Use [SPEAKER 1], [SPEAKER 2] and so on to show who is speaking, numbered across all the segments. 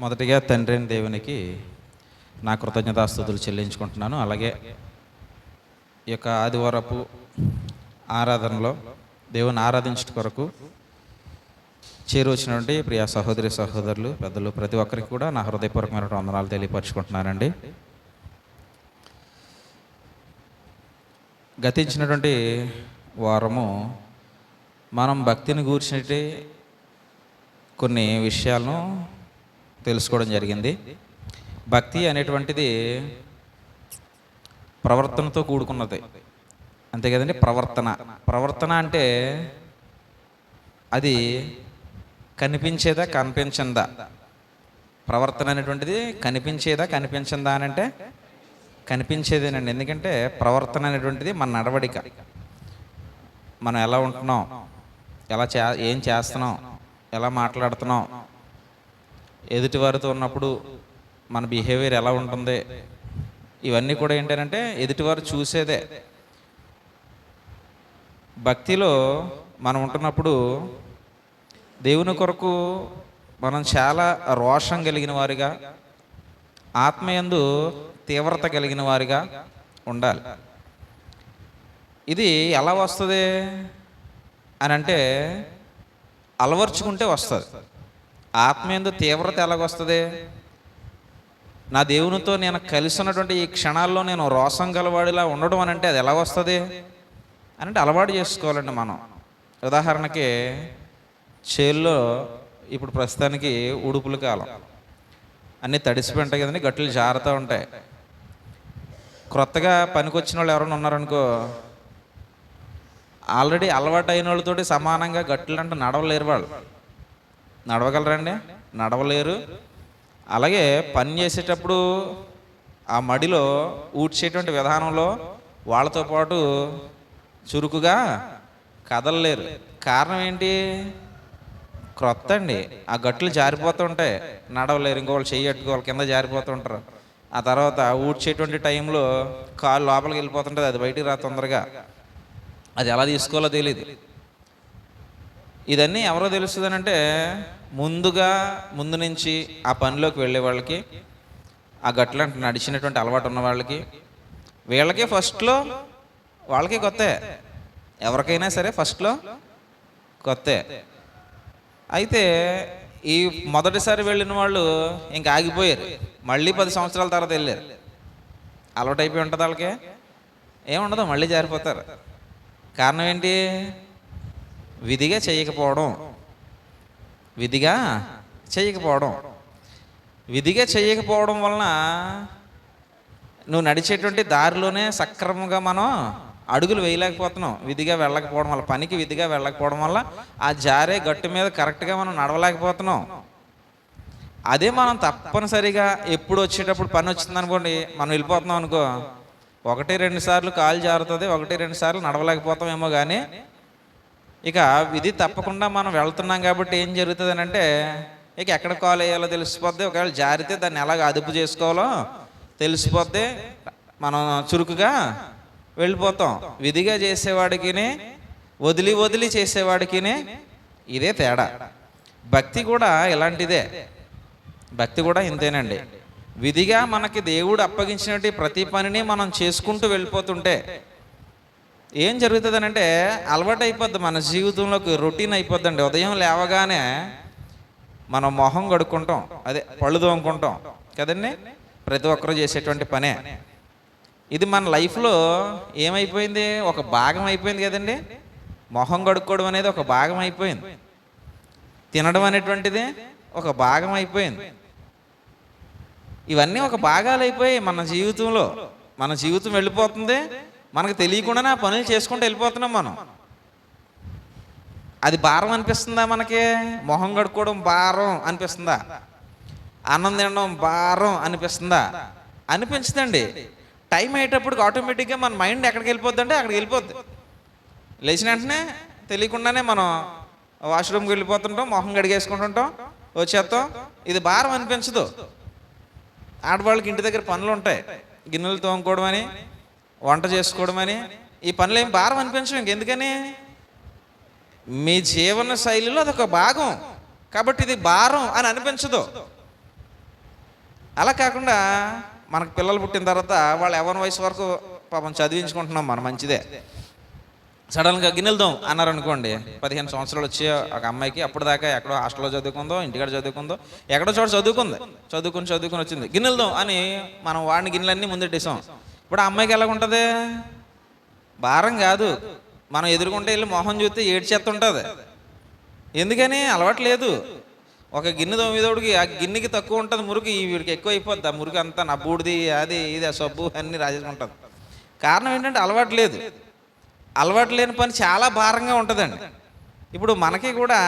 [SPEAKER 1] మొదటిగా తండ్రి అయిన దేవునికి నా కృతజ్ఞతాస్తుతులు చెల్లించుకుంటున్నాను. అలాగే ఈ యొక్క ఆదివారపు ఆరాధనలో దేవుని ఆరాధించట కొరకు చేరువచ్చినటువంటి ప్రియ సహోదరి సహోదరులు, పెద్దలు ప్రతి ఒక్కరికి కూడా నా హృదయపూర్వకమైన వందనాలు తెలియపరచుకుంటున్నానండి. గతించినటువంటి వారము మనం భక్తిని గూర్చినట్టు కొన్ని విషయాలను తెలుసుకోవడం జరిగింది. భక్తి అనేటువంటిది ప్రవర్తనతో కూడుకున్నది, అంతే కదండి. ప్రవర్తన అంటే అది కనిపించేదా కనిపించిందా? ప్రవర్తన అనేటువంటిది కనిపించేదా కనిపించిందా అని అంటే కనిపించేదేనండి. ఎందుకంటే ప్రవర్తన అనేటువంటిది మన నడవడిక, మనం ఎలా ఉంటున్నాం, ఏం చేస్తున్నాం, ఎలా మాట్లాడుతున్నాం, ఎదుటివారితో ఉన్నప్పుడు మన బిహేవియర్ ఎలా ఉంటుంది, ఇవన్నీ కూడా ఏంటంటే ఎదుటివారు చూసేదే. భక్తిలో మనం ఉంటున్నప్పుడు దేవుని కొరకు మనం చాలా రోషం కలిగిన వారిగా, ఆత్మయందు తీవ్రత కలిగిన వారిగా ఉండాలి. ఇది ఎలా వస్తుంది అని అంటే అలవర్చుకుంటే వస్తుంది. ఆత్మయందు తీవ్రత ఎలాగొస్తుంది? నా దేవునితో నేను కలిసి ఉన్నటువంటి ఈ క్షణాల్లో నేను రోసం గలవాడిలా ఉండడం అని అంటే అది ఎలా వస్తుంది అని అంటే అలవాటు చేసుకోవాలండి మనం. ఉదాహరణకి చేల్లో ఇప్పుడు ప్రస్తుతానికి ఉడుపుల కాలం, అన్నీ తడిసిపోయి ఉంటాయి కదండి, గట్లు జారుతూ ఉంటాయి. క్రొత్తగా పనికొచ్చిన వాళ్ళు ఎవరైనా ఉన్నారనుకో, ఆల్రెడీ అలవాటు అయిన వాళ్ళతోటి సమానంగా గట్లు అంటే నడవలేరు. వాళ్ళు నడవగలరండి? నడవలేరు. అలాగే పని చేసేటప్పుడు ఆ మడిలో ఊడ్చేటువంటి విధానంలో వాళ్ళతో పాటు చురుకుగా కదలలేరు. కారణం ఏంటి? క్రొత్త అండి. ఆ గట్లు జారిపోతూ ఉంటాయి, నడవలేరు. ఇంకోళ్ళు చెయ్యి అట్టుకోవాలి, కింద జారిపోతూ ఉంటారు. ఆ తర్వాత ఊడ్చేటువంటి టైంలో కాలు లోపలికి వెళ్ళిపోతుంటుంది, అది బయటికి రా తొందరగా. అది ఎలా తీసుకోవాలో తెలియదు. ఇదన్నీ ఎవరో తెలుస్తుందని అంటే ముందు నుంచి ఆ పనిలోకి వెళ్ళే వాళ్ళకి, ఆ గట్లంటే నడిచినటువంటి అలవాటు ఉన్న వాళ్ళకి, వీళ్ళకి ఫస్ట్లో వాళ్ళకి కొత్తే. ఎవరికైనా సరే ఫస్ట్లో కొత్తే. అయితే ఈ మొదటిసారి వెళ్ళిన వాళ్ళు ఇంకా ఆగిపోయారు, మళ్ళీ 10 సంవత్సరాల తర్వాత వెళ్ళారు. అలవాటు అయిపోయి ఉంటుంది వాళ్ళకి, ఏముండదు, మళ్ళీ జారిపోతారు. కారణం ఏంటి? విధిగా చేయకపోవడం. విధిగా చేయకపోవడం వలన నువ్వు నడిచేటువంటి దారిలోనే సక్రమంగా మనం అడుగులు వేయలేకపోతున్నాం. విధిగా వెళ్ళకపోవడం వల్ల, పనికి విధిగా వెళ్ళకపోవడం వల్ల ఆ జారే గట్టు మీద కరెక్ట్గా మనం నడవలేకపోతున్నాం. అదే మనం తప్పనిసరిగా ఎప్పుడు వచ్చేటప్పుడు పని వచ్చింది అనుకోండి, మనం వెళ్ళిపోతున్నాం అనుకో, 1-2 సార్లు కాలు జారుతుంది, 1-2 సార్లు నడవలేకపోతామేమో, కానీ ఇక విధి తప్పకుండా మనం వెళ్తున్నాం కాబట్టి ఏం జరుగుతుంది అని అంటే ఇక ఎక్కడ కాలు వేయాలో తెలిసిపోద్ది. ఒకవేళ జారితే దాన్ని ఎలాగ అదుపు చేసుకోవాలో తెలిసిపోద్ది, మనం చురుకుగా వెళ్ళిపోతాం. విధిగా చేసేవాడికి, వదిలి చేసేవాడికి ఇదే తేడా. భక్తి కూడా ఇలాంటిదే. భక్తి కూడా ఇంతేనండి. విధిగా మనకి దేవుడు అప్పగించినట్టు ప్రతి పనిని మనం చేసుకుంటూ వెళ్ళిపోతుంటే ఏం జరుగుతుంది అని అంటే అలవాటు అయిపోద్ది, మన జీవితంలోకి రొటీన్ అయిపోద్దండి. ఉదయం లేవగానే మనం మొహం కడుక్కుంటాం, అదే పళ్ళు తోముకుంటాం కదండి. ప్రతి ఒక్కరూ చేసేటువంటి పనే ఇది. మన లైఫ్లో ఏమైపోయింది? ఒక భాగం అయిపోయింది కదండి. మొహం కడుక్కోవడం అనేది ఒక భాగం అయిపోయింది. తినడం అనేటువంటిది ఒక భాగం అయిపోయింది. ఇవన్నీ ఒక భాగాలు అయిపోయి మన జీవితంలో. మన జీవితం వెళ్ళిపోతుంది, మనకు తెలియకుండానే ఆ పనులు చేసుకుంటూ వెళ్ళిపోతున్నాం మనం. అది భారం అనిపిస్తుందా మనకి? మొహం కడుక్కోవడం భారం అనిపిస్తుందా? అన్నం తినడం భారం అనిపిస్తుందా? అనిపించదండి. టైం అయ్యేటప్పుడు ఆటోమేటిక్గా మన మైండ్ ఎక్కడికి వెళ్ళిపోద్ది అంటే అక్కడికి వెళ్ళిపోద్ది. లేచిన వెంటనే తెలియకుండానే మనం వాష్రూమ్కి వెళ్ళిపోతుంటాం, మొహం కడిగేసుకుంటుంటాం, వచ్చేస్తాం. ఇది భారం అనిపించదు. ఆడవాళ్ళకి ఇంటి దగ్గర పనులు ఉంటాయి, గిన్నెలు తోముకోవడం అని, వంట చేసుకోవడం అని. ఈ పనులు ఏం భారం అనిపించవు. ఇంకెందుకని? మీ జీవన శైలిలో అదొక భాగం కాబట్టి ఇది భారం అని అనిపించదు. అలా కాకుండా మనకు పిల్లలు పుట్టిన తర్వాత వాళ్ళు యవ్వన వయసు వరకు పాపం చదివించుకుంటున్నాం మనం, మంచిదే. సడన్గా గిన్నెలదాం అన్నారు అనుకోండి, 15 సంవత్సరాలు వచ్చే ఒక అమ్మాయికి అప్పుడు దాకా ఎక్కడో హాస్టల్లో చదువుకుందో, ఇంటికాడ చదువుకుందో, ఎక్కడో చోట చదువుకుని వచ్చింది, గిన్నెలదాం అని మనం వాడిని గిన్నెలన్నీ ముందెట్టేసాం. ఇప్పుడు ఆ అమ్మాయికి ఎలాగుంటుంది? భారం కాదు, మనం ఎదుర్కొంటే వెళ్ళి మొహం చూస్తే ఏడ్చేస్తుంటుంది. ఎందుకని? అలవాటు లేదు. ఒక గిన్నె తోమిదోడికి ఆ గిన్నెకి తక్కువ ఉంటుంది మురికి, వీడికి ఎక్కువ అయిపోద్ది. ఆ మురికి అంతా నా బూడిది, అది ఇది, ఆ సబ్బు అన్నీ రాజేసుకుంటుంది. కారణం ఏంటంటే అలవాటు లేదు. అలవాటు లేని పని చాలా భారంగా ఉంటుందండి. ఇప్పుడు మనకి కూడా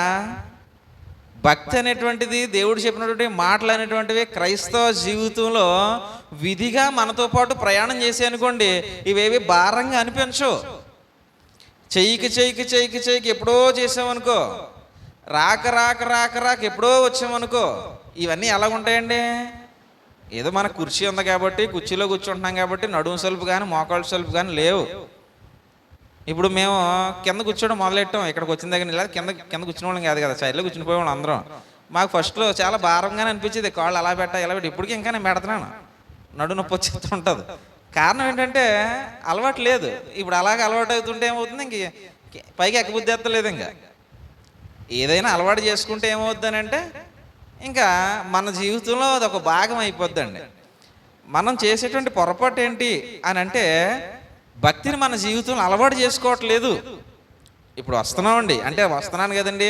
[SPEAKER 1] భక్తి అనేటువంటిది, దేవుడు చెప్పినటువంటి మాటలు అనేటువంటివి క్రైస్తవ జీవితంలో విధిగా మనతో పాటు ప్రయాణం చేసి అనుకోండి, ఇవేవి భారంగా అనిపించవు. చెయ్యికి ఎప్పుడో చేసామనుకో, రాక ఎప్పుడో వచ్చామనుకో, ఇవన్నీ ఎలా ఉంటాయండి? ఏదో మన కుర్చీ ఉంది కాబట్టి, కుర్చీలో కూర్చుంటున్నాం కాబట్టి నడుము సలుపు కానీ మోకాళ్ళ సలుపు కానీ లేవు. ఇప్పుడు మేము కింద కూర్చోవడం మొదలెట్టాం, ఇక్కడికి వచ్చిన దగ్గర ఇలా కింద కూర్చునే వాళ్ళం కాదు కదా, సైడ్లో కూర్చుని పోయేవాళ్ళం అందరం. మాకు ఫస్ట్లో చాలా భారంగానే అనిపించేది, కాళ్ళు అలా పెట్టా ఇలా పెట్టి. ఇప్పటికీ ఇంకా నేను పెడుతున్నాను, నడుము నొప్పి వచ్చేస్తూ ఉంటుంది. కారణం ఏంటంటే అలవాటు లేదు. ఇప్పుడు అలాగే అలవాటు అవుతుంటే ఏమవుతుంది, ఇంక పైకి ఎక్కబుద్ధి ఎత్తలేదు. ఇంకా ఏదైనా అలవాటు చేసుకుంటే ఏమవుద్దని అంటే ఇంకా మన జీవితంలో అది ఒక భాగం అయిపోద్దండి. మనం చేసేటువంటి పొరపాటు ఏంటి అని అంటే భక్తిని మన జీవితంలో అలవాటు చేసుకోవట్లేదు. ఇప్పుడు వస్తున్నామండి అంటే వస్తున్నాను కదండి,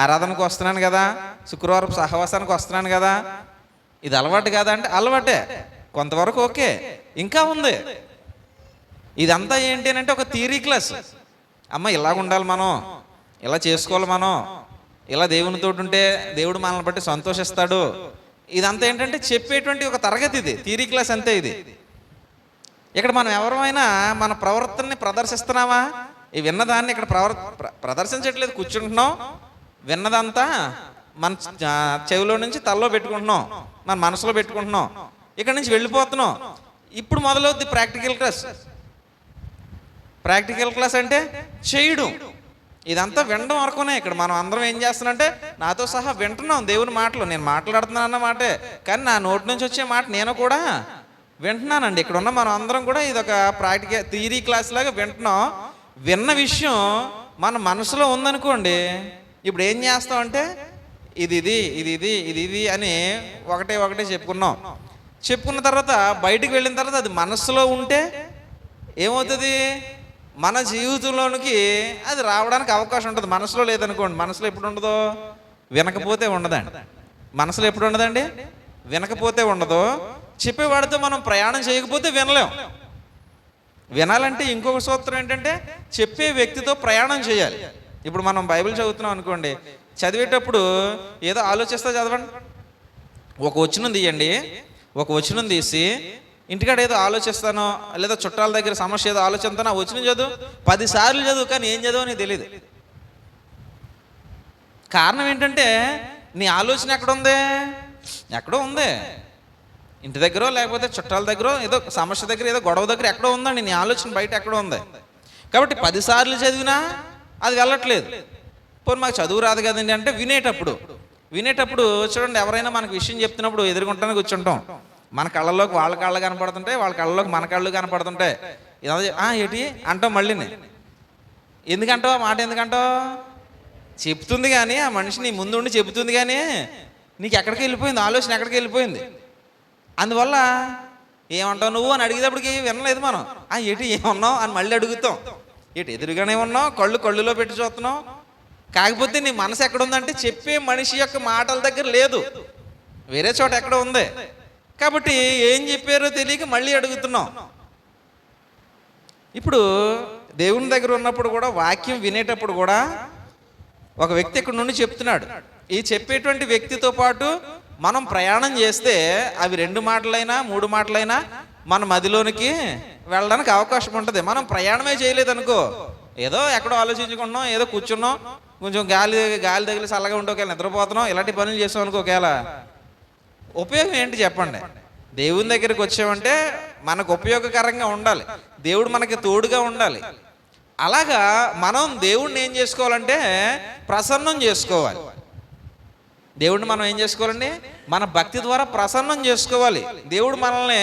[SPEAKER 1] ఆరాధనకు వస్తున్నాను కదా, శుక్రవారం సహవాసానికి వస్తున్నాను కదా, ఇది అలవాటు కాదా అంటే అలవాటే, కొంతవరకు ఓకే. ఇంకా ఉంది. ఇదంతా ఏంటి అని అంటే ఒక థియరీ క్లాస్. అమ్మ ఇలాగ ఉండాలి, మనం ఇలా చేసుకోవాలి, మనం ఇలా దేవునితో ఉంటే దేవుడు మనల్ని బట్టి సంతోషిస్తాడు. ఇదంతా ఏంటంటే చెప్పేటువంటి ఒక తరగతి, ఇది థియరీ క్లాస్ అంతే. ఇది ఇక్కడ మనం ఎవరైనా మన ప్రవర్తనని ప్రదర్శిస్తున్నామా? ఈ విన్నదాన్ని ఇక్కడ ప్రదర్శించట్లేదు, కూర్చుంటున్నాం, విన్నదంతా మన చెవిలో నుంచి తలలో పెట్టుకుంటున్నాం, మన మనసులో పెట్టుకుంటున్నాం, ఇక్కడ నుంచి వెళ్ళిపోతున్నాం. ఇప్పుడు మొదలవుద్ది ప్రాక్టికల్ క్లాస్. ప్రాక్టికల్ క్లాస్ అంటే చేయడం. ఇదంతా వినడం వరకునే. ఇక్కడ మనం అందరం ఏం చేస్తున్నామంటే నాతో సహా వింటున్నాం దేవుని మాటలు. నేను మాట్లాడుతున్నాను అన్న మాటే, కానీ నా నోటి నుంచి వచ్చే మాట నేను కూడా వింటున్నానండి. ఇక్కడ ఉన్న మనం అందరం కూడా ఇది ఒక ప్రాక్టికల్ థియరీ క్లాస్ లాగా వింటున్నాం. విన్న విషయం మన మనసులో ఉందనుకోండి, ఇప్పుడు ఏం చేస్తామంటే ఇది అని ఒకటే చెప్పుకున్న తర్వాత బయటికి వెళ్ళిన తర్వాత అది మనసులో ఉంటే ఏమవుతుంది, మన జీవితంలోనికి అది రావడానికి అవకాశం ఉంటుంది. మనసులో లేదనుకోండి, మనసులో ఎప్పుడు ఉండదు, వినకపోతే ఉండదండి. మనసులో ఎప్పుడు ఉండదండి, వినకపోతే ఉండదు. చెప్పేవాడితో మనం ప్రయాణం చేయకపోతే వినలేం. వినాలంటే ఇంకొక సూత్రం ఏంటంటే చెప్పే వ్యక్తితో ప్రయాణం చేయాలి. ఇప్పుడు మనం బైబిల్ చదువుతున్నాం అనుకోండి, చదివేటప్పుడు ఏదో ఆలోచిస్తా చదవండి. ఒక వచనం తీయండి, ఒక వచనం తీసి ఇంటికాడ ఏదో ఆలోచిస్తానో లేదా చుట్టాల దగ్గర సమస్య ఏదో ఆలోచిస్తానో ఆ వచనం చదువు, 10 సార్లు చదువు, కానీ ఏం చదువు నీకు తెలియదు. కారణం ఏంటంటే నీ ఆలోచన ఎక్కడో ఉంది, ఇంటి దగ్గర లేకపోతే చుట్టాల దగ్గర ఏదో సమస్య దగ్గర ఏదో గొడవ దగ్గర ఎక్కడో ఉందండి, నీ ఆలోచన బయట ఎక్కడో ఉంది. కాబట్టి 10 సార్లు చదివినా అది వెళ్ళట్లేదు. పోనీ మాకు చదువు రాదు కదండి అంటే వినేటప్పుడు చూడండి, ఎవరైనా మనకు విషయం చెప్తున్నప్పుడు ఎదుర్కొంటానే కూర్చుంటాం. మన కళ్ళల్లోకి వాళ్ళ కళ్ళు కనపడుతుంటాయి, వాళ్ళ కళ్ళలోకి మన కళ్ళు కనపడుతుంటాయి. ఏంటి అంటాం, మళ్ళీ ఎందుకంటావు ఆ మాట, ఎందుకంటావు చెప్తుంది కానీ ఆ మనిషి నీ ముందు ఉండి చెబుతుంది కానీ నీకు ఎక్కడికి వెళ్ళిపోయింది, ఆలోచన ఎక్కడికి వెళ్ళిపోయింది. అందువల్ల ఏమంటావు నువ్వు అని అడిగేటప్పటికి వినలేదు మనం. ఏంటి ఏమన్నావు అని మళ్ళీ అడుగుతాం. ఎదురుగానే ఉన్నావు, కళ్ళులో పెట్టి చూస్తున్నావు. కాకపోతే నీ మనసు ఎక్కడుందంటే చెప్పే మనిషి యొక్క మాటల దగ్గర లేదు, వేరే చోట ఎక్కడ ఉంది. కాబట్టి ఏం చెప్పారో తెలియక మళ్ళీ అడుగుతున్నాం. ఇప్పుడు దేవుని దగ్గర ఉన్నప్పుడు కూడా, వాక్యం వినేటప్పుడు కూడా ఒక వ్యక్తి ఇక్కడ నుండి చెప్తున్నాడు. ఈ చెప్పేటువంటి వ్యక్తితో పాటు మనం ప్రయాణం చేస్తే అవి 2 మాటలైనా 3 మాటలైనా మన మదిలోనికి వెళ్ళడానికి అవకాశం ఉంటుంది. మనం ప్రయాణమే చేయలేదనుకో, ఏదో ఎక్కడో ఆలోచించుకుంటున్నాం, ఏదో కూర్చున్నాం, కొంచెం గాలి తగిలి చల్లగా ఉంటే ఒకవేళ నిద్రపోతున్నాం, ఇలాంటి పనులు చేస్తాం అనుకో, ఒకవేళ ఉపయోగం ఏంటి చెప్పండి? దేవుని దగ్గరికి వచ్చామంటే మనకు ఉపయోగకరంగా ఉండాలి, దేవుడు మనకి తోడుగా ఉండాలి. అలాగా మనం దేవుడిని ఏం చేసుకోవాలంటే ప్రసన్నం చేసుకోవాలి. దేవుడిని మనం ఏం చేసుకోవాలండి? మన భక్తి ద్వారా ప్రసన్నం చేసుకోవాలి. దేవుడు మనల్ని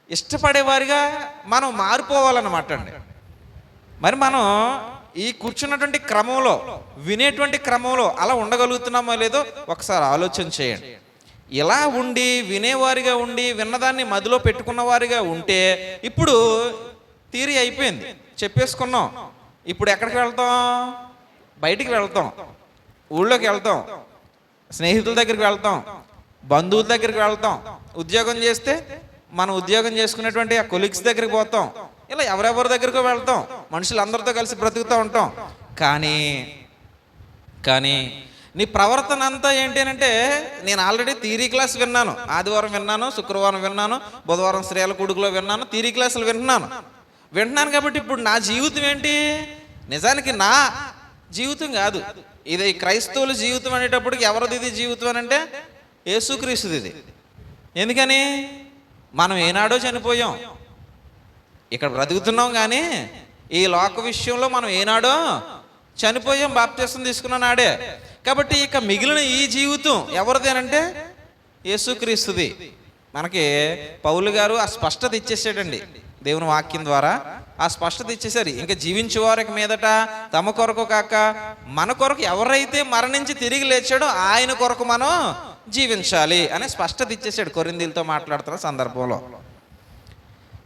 [SPEAKER 1] ఇష్టపడేవారిగా మనం మారిపోవాలన్నమాట అండి. మరి మనం ఈ కూర్చున్నటువంటి క్రమంలో, వినేటువంటి క్రమంలో అలా ఉండగలుగుతున్నామో లేదో ఒకసారి ఆలోచన చేయండి. ఇలా ఉండి వినేవారిగా ఉండి విన్నదాన్ని మదిలో పెట్టుకున్నవారిగా ఉంటే ఇప్పుడు థియరీ అయిపోయింది, చెప్పేసుకున్నాం. ఇప్పుడు ఎక్కడికి వెళ్తాం? బయటికి వెళ్తాం, ఊళ్ళోకి వెళ్తాం, స్నేహితుల దగ్గరికి వెళ్తాం, బంధువుల దగ్గరికి వెళ్తాం, ఉద్యోగం చేస్తే మనం ఉద్యోగం చేసుకునేటువంటి ఆ కొలీగ్స్ దగ్గరికి పోతాం, ఇలా ఎవరెవరి దగ్గరికో వెళ్తాం, మనుషులందరితో కలిసి బ్రతుకుతూ ఉంటాం. కానీ నీ ప్రవర్తన అంతా ఏంటి అంటే, నేను ఆల్రెడీ థియరీ క్లాస్ విన్నాను, ఆదివారం విన్నాను, శుక్రవారం విన్నాను, బుధవారం స్త్రీల కొడుకులో విన్నాను, థియరీ క్లాసులు వింటున్నాను కాబట్టి ఇప్పుడు నా జీవితం ఏంటి? నిజానికి నా జీవితం కాదు ఇది. క్రైస్తవుల జీవితం అనేటప్పటికి ఎవరిది ఇది జీవితం అని అంటే యేసుక్రీస్తుది ఇది. ఎందుకని? మనం ఏనాడో చనిపోయాం, ఇక్కడ బ్రతుకుతున్నాం, కానీ ఈ లోక విషయంలో మనం ఏనాడో చనిపోయాం, బాప్తిసం తీసుకున్న నాడే. కాబట్టి ఇక మిగిలిన ఈ జీవితం ఎవరిది అంటే యేసుక్రీస్తుది. మనకి పౌలు గారు ఆ స్పష్టత ఇచ్చేసాడండి దేవుని వాక్యం ద్వారా. ఆ స్పష్టత ఇచ్చేసారు. ఇంకా జీవించేవారికి మీదట తమ కొరకు కాక మన కొరకు ఎవరైతే మరణించి తిరిగి లేచాడో ఆయన కొరకు మనం జీవించాలి అనే స్పష్టత ఇచ్చేసాడు కొరింథీయులతో మాట్లాడుతున్న సందర్భంలో.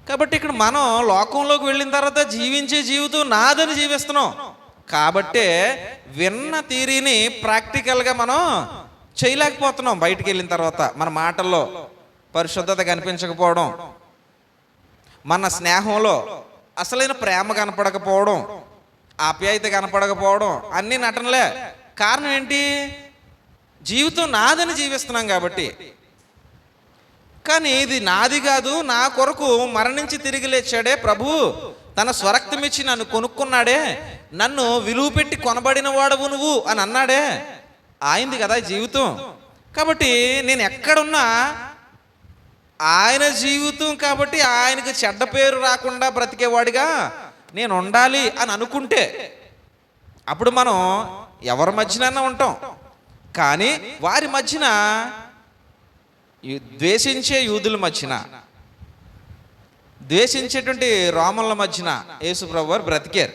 [SPEAKER 1] కాబట్టి ఇక్కడ మనం లోకంలోకి వెళ్ళిన తర్వాత జీవించే జీవితం నాదని జీవిస్తున్నాం. కాబట్టే విన్న థియరీని ప్రాక్టికల్గా మనం చేయలేకపోతున్నాం. బయటికి వెళ్ళిన తర్వాత మన మాటల్లో పరిశుద్ధత కనిపించకపోవడం, మన స్నేహంలో అసలైన ప్రేమ కనపడకపోవడం, ఆప్యాయత కనపడకపోవడం అన్నీ నటనలే. కారణం ఏంటి? జీవితం నాదని జీవిస్తున్నాం కాబట్టి. కానీ ఇది నాది కాదు, నా కొరకు మరణించి తిరిగి లేచాడే ప్రభు, తన స్వరక్తమిచ్చి నన్ను కొనుక్కున్నాడే, నన్ను విలువ పెట్టి కొనబడిన వాడవు నువ్వు అని అన్నాడే, ఆయనది కదా జీవితం. కాబట్టి నేను ఎక్కడున్నా ఆయన జీవితం కాబట్టి ఆయనకు చెడ్డ పేరు రాకుండా బ్రతికేవాడిగా నేను ఉండాలి అని అనుకుంటే అప్పుడు మనం ఎవరి మధ్యనైనా ఉంటాం. కానీ వారి మధ్యన, ద్వేషించే యూదుల మధ్యన, ద్వేషించేటువంటి రోమన్ల మధ్యన యేసు ప్రభు వారు బ్రతికారు.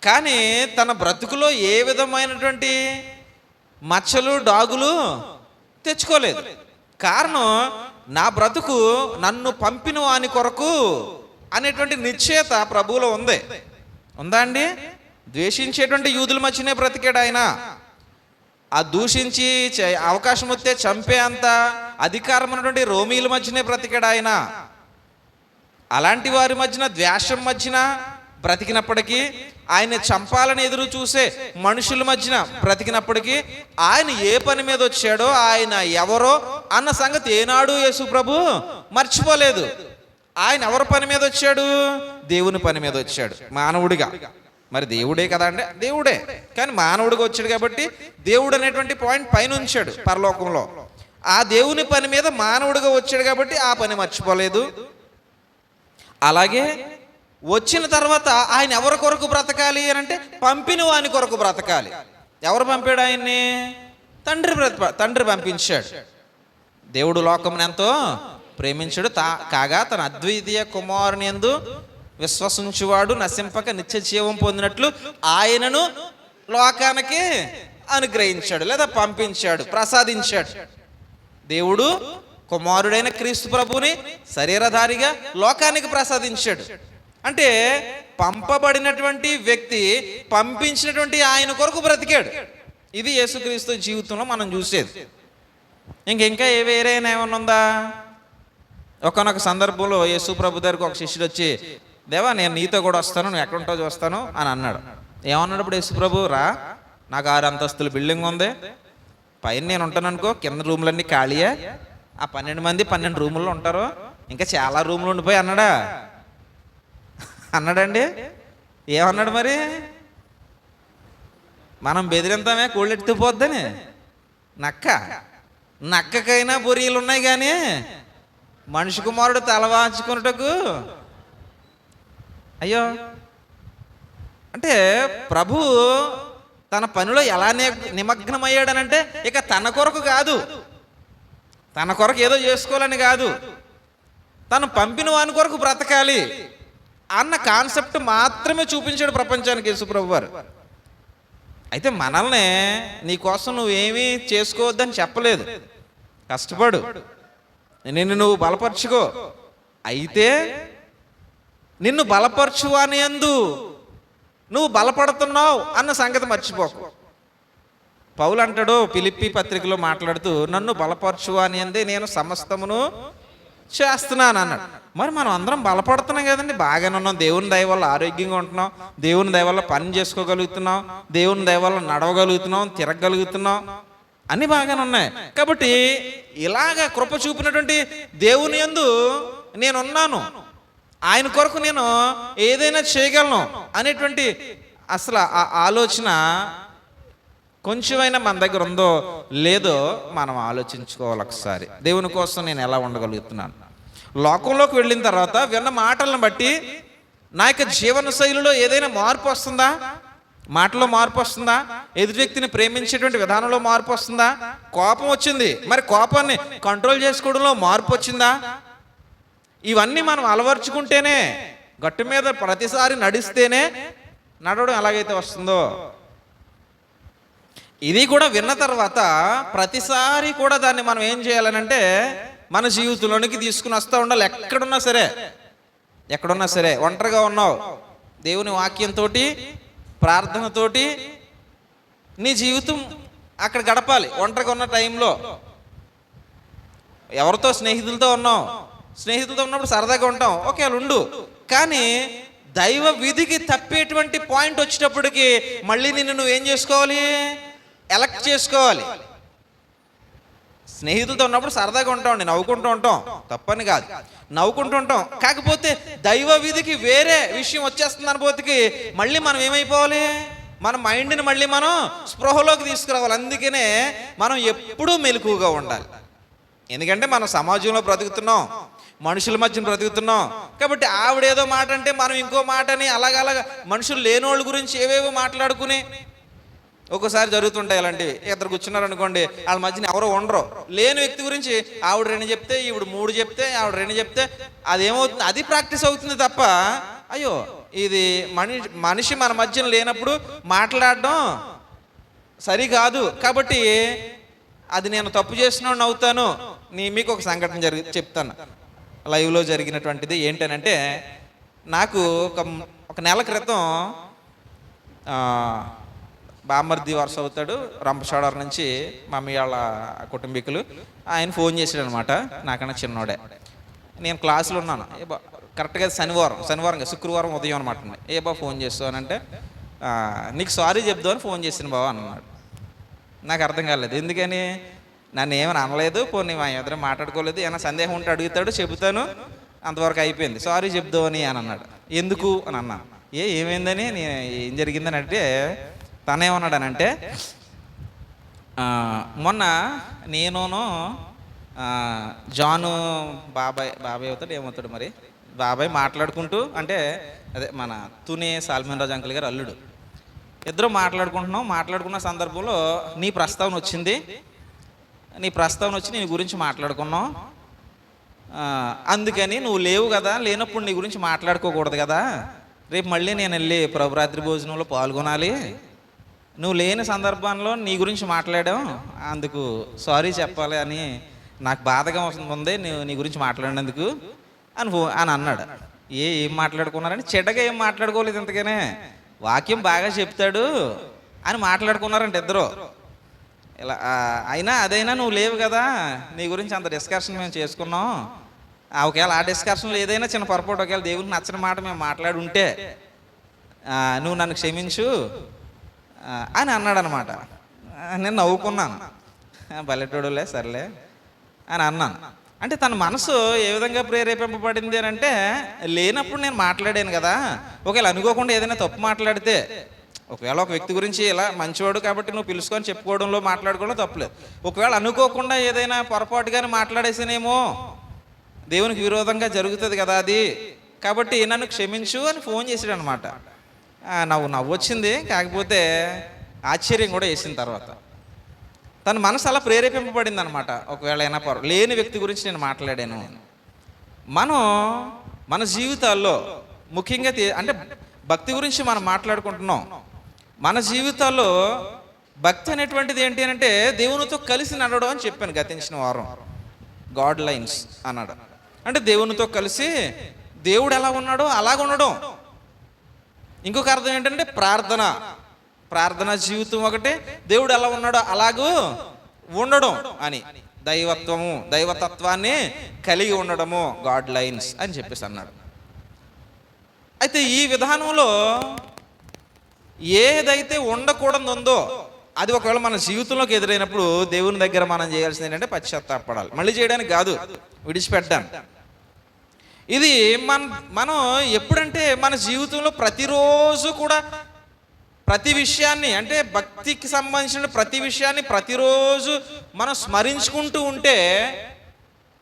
[SPEAKER 1] కానీ తన బ్రతుకులో ఏ విధమైనటువంటి మచ్చలు డాగులు తెచ్చుకోలేదు. కారణం, నా బ్రతుకు నన్ను పంపిన వాని కొరకు అనేటువంటి నిశ్చయత ప్రభువులో ఉందా అండి? ద్వేషించేటువంటి యూదుల మధ్యనే బ్రతికాడు ఆయన. ఆ దూషించి అవకాశం వస్తే చంపే అంత అధికారం ఉన్నటువంటి రోమీల మధ్యనే బ్రతికాడు ఆయన. అలాంటి వారి మధ్యన, ద్వేషం మధ్యన బ్రతికినప్పటికీ, ఆయన చంపాలని ఎదురు చూసే మనుషుల మధ్యన బ్రతికినప్పటికీ, ఆయన ఏ పని మీద వచ్చాడో, ఆయన ఎవరో అన్న సంగతి ఏనాడు యేసు ప్రభు మర్చిపోలేదు. ఆయన ఎవరి పని మీద వచ్చాడు? దేవుని పని మీద వచ్చాడు, మానవుడిగా. మరి దేవుడే కదా అంటే దేవుడే, కానీ మానవుడిగా వచ్చాడు కాబట్టి దేవుడు అనేటువంటి పాయింట్ పైన ఉంచాడు పరలోకంలో. ఆ దేవుని పని మీద మానవుడిగా వచ్చాడు కాబట్టి ఆ పని మర్చిపోలేదు. అలాగే వచ్చిన తర్వాత ఆయన ఎవరి కొరకు బ్రతకాలి అని అంటే పంపిన వాని కొరకు బ్రతకాలి. ఎవరు పంపాడు ఆయన్ని? తండ్రి పంపించాడు. దేవుడు లోకమును ఎంతో ప్రేమించాడు కాగా తన అద్వితీయ కుమారుని యందు విశ్వసించువాడు నశింపక నిత్య జీవం పొందినట్లు ఆయనను లోకానికి అనుగ్రహించాడు, లేదా పంపించాడు, ప్రసాదించాడు. దేవుడు కుమారుడైన క్రీస్తు ప్రభుని శరీరధారిగా లోకానికి ప్రసాదించాడు. అంటే పంపబడినటువంటి వ్యక్తి పంపించినటువంటి ఆయన కొరకు బ్రతికాడు. ఇది యేసుక్రీస్తు జీవితంలో మనం చూసేది. ఇంకా వేరేనా ఏమన్నా ఉందా? ఒకనొక సందర్భంలో యేసు ప్రభు దగ్గరికి ఒక శిష్యుడు వచ్చి, దేవా నేను నీతో కూడా వస్తాను, నువ్వు ఎక్కడుంటావు చూస్తాను అని అన్నాడు. ఏమన్నాడు అప్పుడు యేసు ప్రభు? రా, నాకు 6 అంతస్తుల బిల్డింగ్ ఉంది, పైన నేను ఉంటాను అనుకో, కింద రూములన్నీ ఖాళీయే, ఆ 12 మంది 12 రూముల్లో ఉంటారు, ఇంకా చాలా రూములు ఉండిపోయి అన్నాడండి. ఏమన్నాడు మరి? మనం బెదిరింతామే కోళ్ళెత్తిపోద్దని. నక్కకైనా బొరియలు ఉన్నాయి, కానీ మనిషి కుమారుడు తలవాంచుకున్నటకు అయ్యో. అంటే ప్రభు తన పనిలో ఎలా నిమగ్నమయ్యాడనంటే ఇక తన కొరకు కాదు, తన కొరకు ఏదో చేసుకోవాలని కాదు, తను పంపిన వాని కొరకు బ్రతకాలి అన్న కాన్సెప్ట్ మాత్రమే చూపించాడు ప్రపంచానికి యేసుప్రభు వారు. అయితే మనల్ని నీకోసం నువ్వేమీ చేసుకోవద్దని చెప్పలేదు. కష్టపడు, నిన్ను నువ్వు బలపరుచుకో. అయితే నిన్ను బలపరచువాని యందు నువ్వు బలపడుతున్నావు అన్న సంగతి మర్చిపోకు. పౌలు అంటాడు ఫిలిప్పీ పత్రికలో మాట్లాడుతూ, నన్ను బలపరచువాని యందే నేను సమస్తమును చేస్తున్నాను అన్నాడు. మరి మనం అందరం బలపడుతున్నాం కదండి, బాగానే ఉన్నాం. దేవుని దయ వల్ల ఆరోగ్యంగా ఉంటున్నాం, దేవుని దయ వల్ల పని చేసుకోగలుగుతున్నాం, దేవుని దయ వల్ల నడవగలుగుతున్నాం, తిరగగలుగుతున్నాం, అన్నీ బాగానే ఉన్నాయి. కాబట్టి ఇలాగ కృప చూపినటువంటి దేవుని యందు నేనున్నాను, ఆయన కొరకు నేను ఏదైనా చేయగలను అనేటువంటి అసలు ఆ ఆలోచన కొంచెమైనా మన దగ్గర ఉందో లేదో మనం ఆలోచించుకోవాలి ఒకసారి. దేవుని కోసం నేను ఎలా ఉండగలుగుతున్నాను? లోకంలోకి వెళ్ళిన తర్వాత విన్న మాటలను బట్టి నా యొక్క జీవన శైలిలో ఏదైనా మార్పు వస్తుందా? మాటలో మార్పు వస్తుందా? ఎదుటి వ్యక్తిని ప్రేమించేటువంటి విధానంలో మార్పు వస్తుందా? కోపం వచ్చింది, మరి కోపాన్ని కంట్రోల్ చేసుకోవడంలో మార్పు వచ్చిందా? ఇవన్నీ మనం అలవర్చుకుంటేనే, గట్టు మీద ప్రతిసారి నడిస్తేనే నడవడం ఎలాగైతే వస్తుందో, ఇది కూడా విన్న తర్వాత ప్రతిసారి కూడా దాన్ని మనం ఏం చేయాలనంటే మన జీవితంలోనికి తీసుకుని వస్తూ ఉండాలి. ఎక్కడున్నా సరే ఒంటరిగా ఉన్నావు, దేవుని వాక్యంతో ప్రార్థనతోటి నీ జీవితం అక్కడ గడపాలి. ఒంటరిగా ఉన్న టైంలో ఎవరితో స్నేహితులతో ఉన్నావు, స్నేహితులతో ఉన్నప్పుడు సరదాగా ఉంటాం, ఓకే ఉండు. కానీ దైవ విధికి తప్పేటువంటి పాయింట్ వచ్చేటప్పటికి మళ్ళీ నిన్ను నువ్వేం చేసుకోవాలి? ఎలక్ట్ చేసుకోవాలి. స్నేహితులతో ఉన్నప్పుడు సరదాగా ఉంటాం, నవ్వుకుంటూ ఉంటాం, తప్పని కాదు, నవ్వుకుంటూ ఉంటాం. కాకపోతే దైవ విధికి వేరే విషయం వచ్చేస్తుంది అనుభూతికి మళ్ళీ మనం ఏమైపోవాలి? మన మైండ్ని మళ్ళీ మనం స్పృహలోకి తీసుకురావాలి. అందుకనే మనం ఎప్పుడూ మెలకువగా ఉండాలి. ఎందుకంటే మనం సమాజంలో బ్రతుకుతున్నాం, మనుషుల మధ్యన బ్రతుకుతున్నాం. కాబట్టి ఆవిడేదో మాట అంటే మనం ఇంకో మాట అని అలాగ మనుషులు లేనోళ్ళ గురించి ఏవేవో మాట్లాడుకుని ఒక్కోసారి జరుగుతుంటాయి అలాంటివి. ఇద్దరు కూర్చున్నారు అనుకోండి, వాళ్ళ మధ్యన ఎవరో ఉండరు. లేని వ్యక్తి గురించి ఆవిడ 2 చెప్తే, ఈవిడ 3 చెప్తే, ఆవిడ 2 చెప్తే అదేమవుతుంది? అది ప్రాక్టీస్ అవుతుంది తప్ప, అయ్యో ఇది మనిషి మన మధ్యన లేనప్పుడు మాట్లాడడం సరికాదు. కాబట్టి అది నేను తప్పు చేసినోడిని అవుతాను. మీకు ఒక సంఘటన చెప్తాను, లైవ్లో జరిగినటువంటిది. ఏంటనంటే, నాకు ఒక నెల క్రితం బామర్ది వరుస అవుతాడు, రంపచోడవరం నుంచి మమ్మీ వాళ్ళ కుటుంబీకులు, ఆయన ఫోన్ చేశాడు అనమాట. నాకన్నా చిన్నోడే. నేను క్లాసులో ఉన్నాను, కరెక్ట్గా శనివారం శుక్రవారం ఉదయం అనమాట. ఏ బా ఫోన్ చేస్తావు అని అంటే, నీకు సారీ చెప్దామని ఫోన్ చేసిన బావ అన్నాడు. నాకు అర్థం కాలేదు, ఎందుకని? నన్ను ఏమని అనలేదు, పోనీ మా ఎదురు మాట్లాడుకోలేదు, ఏమైనా సందేహం ఉంటే అడుగుతాడు, చెబుతాను, అంతవరకు అయిపోయింది. సారీ చెప్దామని అని అన్నాడు. ఎందుకు అని అన్నాను. ఏమైందని, ఏం జరిగిందని అంటే తనేమన్నాడనంటే, మొన్న నేనును జాను బాబాయ్ అవుతాడు, ఏమవుతాడు మరి, బాబాయ్ మాట్లాడుకుంటూ, అంటే అదే మన తునే సాల్మన్ రాజు అంకుల్ గారు అల్లుడు, ఇద్దరు మాట్లాడుకున్న సందర్భంలో నీ ప్రస్తావన వచ్చింది. నీ గురించి మాట్లాడుకున్నాం. అందుకని నువ్వు లేవు కదా, లేనప్పుడు నీ గురించి మాట్లాడుకోకూడదు కదా, రేపు మళ్ళీ నేను వెళ్ళి ప్రభురాత్రి భోజనంలో పాల్గొనాలి, నువ్వు లేని సందర్భంలో నీ గురించి మాట్లాడాం, అందుకు సారీ చెప్పాలి అని నాకు బాధగా ఉంది నీ గురించి మాట్లాడినందుకు అని అన్నాడు. ఏం మాట్లాడుకున్నారని? చెడ్డగా ఏం మాట్లాడుకోలేదు, ఇంతకనే వాక్యం బాగా చెప్తాడు అని మాట్లాడుకున్నారంట ఇద్దరు. ఇలా అయినా అదైనా నువ్వు లేవు కదా, నీ గురించి అంత డిస్కషన్ మేము చేసుకున్నాం, ఒకవేళ ఆ డిస్కషన్లో ఏదైనా చిన్న పొరపాటు, ఒకవేళ దేవునికి నచ్చిన మాట మేము మాట్లాడి ఉంటే నువ్వు నన్ను క్షమించు అని అన్నాడు అనమాట. నేను నవ్వుకున్నాను, బల్లెటోడులే సర్లే అని అన్నాను. అంటే తన మనసు ఏ విధంగా ప్రేరేపింపబడింది అని అంటే, లేనప్పుడు నేను మాట్లాడాను కదా, ఒకవేళ అనుకోకుండా ఏదైనా తప్పు మాట్లాడితే, ఒకవేళ ఒక వ్యక్తి గురించి ఇలా మంచివాడు కాబట్టి నువ్వు పిలుచుకొని చెప్పుకోవడంలో మాట్లాడుకోవడం తప్పులేదు, ఒకవేళ అనుకోకుండా ఏదైనా పొరపాటుగానే మాట్లాడేసానేమో, దేవునికి విరోధంగా జరుగుతుంది కదా అది, కాబట్టి నన్ను క్షమించు అని ఫోన్ చేసాడు అనమాట. నవ్వు వచ్చింది. కాకపోతే ఆశ్చర్యం కూడా వేసిన తర్వాత తన మనసు అలా ప్రేరేపింపబడింది అనమాట. ఒకవేళ అయినా లేని వ్యక్తి గురించి నేను మాట్లాడాను. మనం మన జీవితాల్లో ముఖ్యంగా అంటే భక్తి గురించి మనం మాట్లాడుకుంటున్నాం. మన జీవితాల్లో భక్తి అనేటువంటిది ఏంటి అంటే దేవునితో కలిసి నడవడం అని చెప్పాను గతించిన వారం. గాడ్ లైన్స్ అన్నాడు అంటే దేవునితో కలిసి దేవుడు ఎలా ఉన్నాడో అలాగ ఉండడం. ఇంకొక అర్థం ఏంటంటే ప్రార్థన జీవితం ఒకటే, దేవుడు ఎలా ఉన్నాడో అలాగూ ఉండడం అని. దైవతత్వాన్ని కలిగి ఉండడము గాడ్ లైన్స్ అని చెప్పేసి అన్నాడు. అయితే ఈ విధానంలో ఏదైతే ఉండకూడదు ఉందో అది ఒకవేళ మన జీవితంలోకి ఎదురైనప్పుడు దేవుని దగ్గర మనం చేయాల్సింది ఏంటంటే పశ్చాత్తాపడాలి. మళ్ళీ చేయడానికి కాదు, విడిచిపెట్టాను. ఇది మనం ఎప్పుడంటే మన జీవితంలో ప్రతిరోజు కూడా ప్రతి విషయాన్ని అంటే భక్తికి సంబంధించిన ప్రతి విషయాన్ని ప్రతిరోజు మనం స్మరించుకుంటూ ఉంటే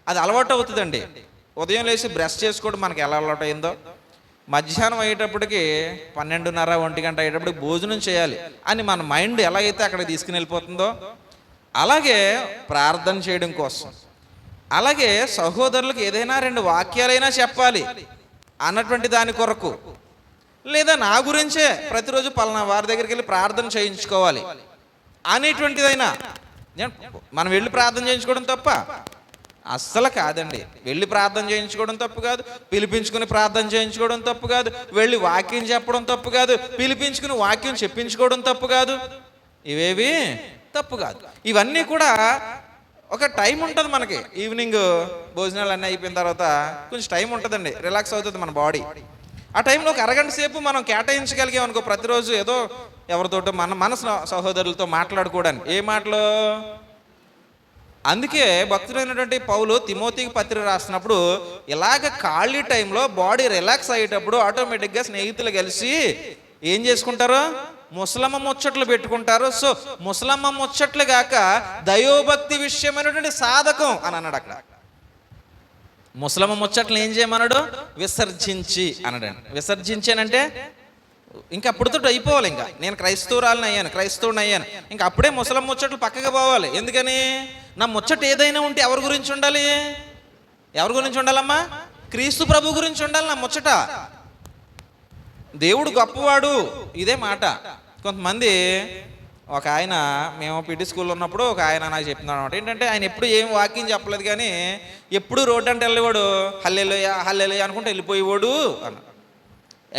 [SPEAKER 1] అది అలవాటు అవుతుందండి. ఉదయం లేచి బ్రష్ చేసుకోవడం మనకి ఎలా అలవాటు అయిందో, మధ్యాహ్నం అయ్యేటప్పటికి 12:30, 1 గంట అయ్యేటప్పటికి భోజనం చేయాలి అని మన మైండ్ ఎలాగైతే అక్కడ తీసుకుని వెళ్ళిపోతుందో, అలాగే ప్రార్థన చేయడం కోసం, అలాగే సహోదరులకు ఏదైనా 2 వాక్యాలైనా చెప్పాలి అన్నటువంటి దాని కొరకు, లేదా నా గురించే ప్రతిరోజు పలానా వారి దగ్గరికి వెళ్ళి ప్రార్థన చేయించుకోవాలి అనేటువంటిదైనా. మనం వెళ్ళి ప్రార్థన చేయించుకోవడం తప్ప? అస్సలు కాదండి. వెళ్ళి ప్రార్థన చేయించుకోవడం తప్పు కాదు, పిలిపించుకుని ప్రార్థన చేయించుకోవడం తప్పు కాదు, వెళ్ళి వాక్యం చెప్పడం తప్పు కాదు, పిలిపించుకుని వాక్యం చెప్పించుకోవడం తప్పు కాదు, ఇవేవి తప్పు కాదు. ఇవన్నీ కూడా ఒక టైం ఉంటుంది మనకి. ఈవినింగ్ భోజనాలు అన్నీ అయిపోయిన తర్వాత కొంచెం టైం ఉంటుందండి, రిలాక్స్ అవుతుంది మన బాడీ. ఆ టైంలో ఒక అరగంట సేపు మనం కేటాయించగలిగాం అనుకో ప్రతిరోజు, ఏదో ఎవరితోటో మన సహోదరులతో మాట్లాడుకోవడానికి. ఏ మాటలు? అందుకే భక్తుడైనటువంటి పౌలు తిమోతికి పత్రిక రాస్తున్నప్పుడు ఇలాగ ఖాళీ టైంలో బాడీ రిలాక్స్ అయ్యేటప్పుడు ఆటోమేటిక్గా స్నేహితులు కలిసి ఏం చేసుకుంటారు? ముసలమ్మ ముచ్చట్లు పెట్టుకుంటారు. సో ముసలమ్మ ముచ్చట్లు గాక దైవభక్తి విషయమైనటువంటి సాధకం అని అన్నాడు అక్కడ. ముసలమ్మ ముచ్చట్లు ఏం చేయమన్నాడు? విసర్జించి అన్నాడండి. విసర్జించానంటే ఇంకా అప్పుడుతో అయిపోవాలి. ఇంకా నేను క్రైస్తవురాలని అయ్యాను, క్రైస్తవుని అయ్యాను, ఇంకా అప్పుడే ముసలమ్మ ముచ్చట్లు పక్కగా పోవాలి. ఎందుకని? నా ముచ్చట ఏదైనా ఉంటే ఎవరి గురించి ఉండాలి? ఎవరి గురించి ఉండాలమ్మా? క్రీస్తు ప్రభు గురించి ఉండాలి నా ముచ్చట. దేవుడు గొప్పవాడు, ఇదే మాట. కొంతమంది ఒక ఆయన, మేము పిటి స్కూల్లో ఉన్నప్పుడు ఒక ఆయన నాకు చెప్తున్నాడు అనమాట. ఏంటంటే ఆయన ఎప్పుడు ఏం వాక్యం చెప్పలేదు, కానీ ఎప్పుడు రోడ్డు అంటే వెళ్ళేవాడు హల్లెలూయా హల్లెలూయా అనుకుంటూ వెళ్ళిపోయేవాడు అన్న.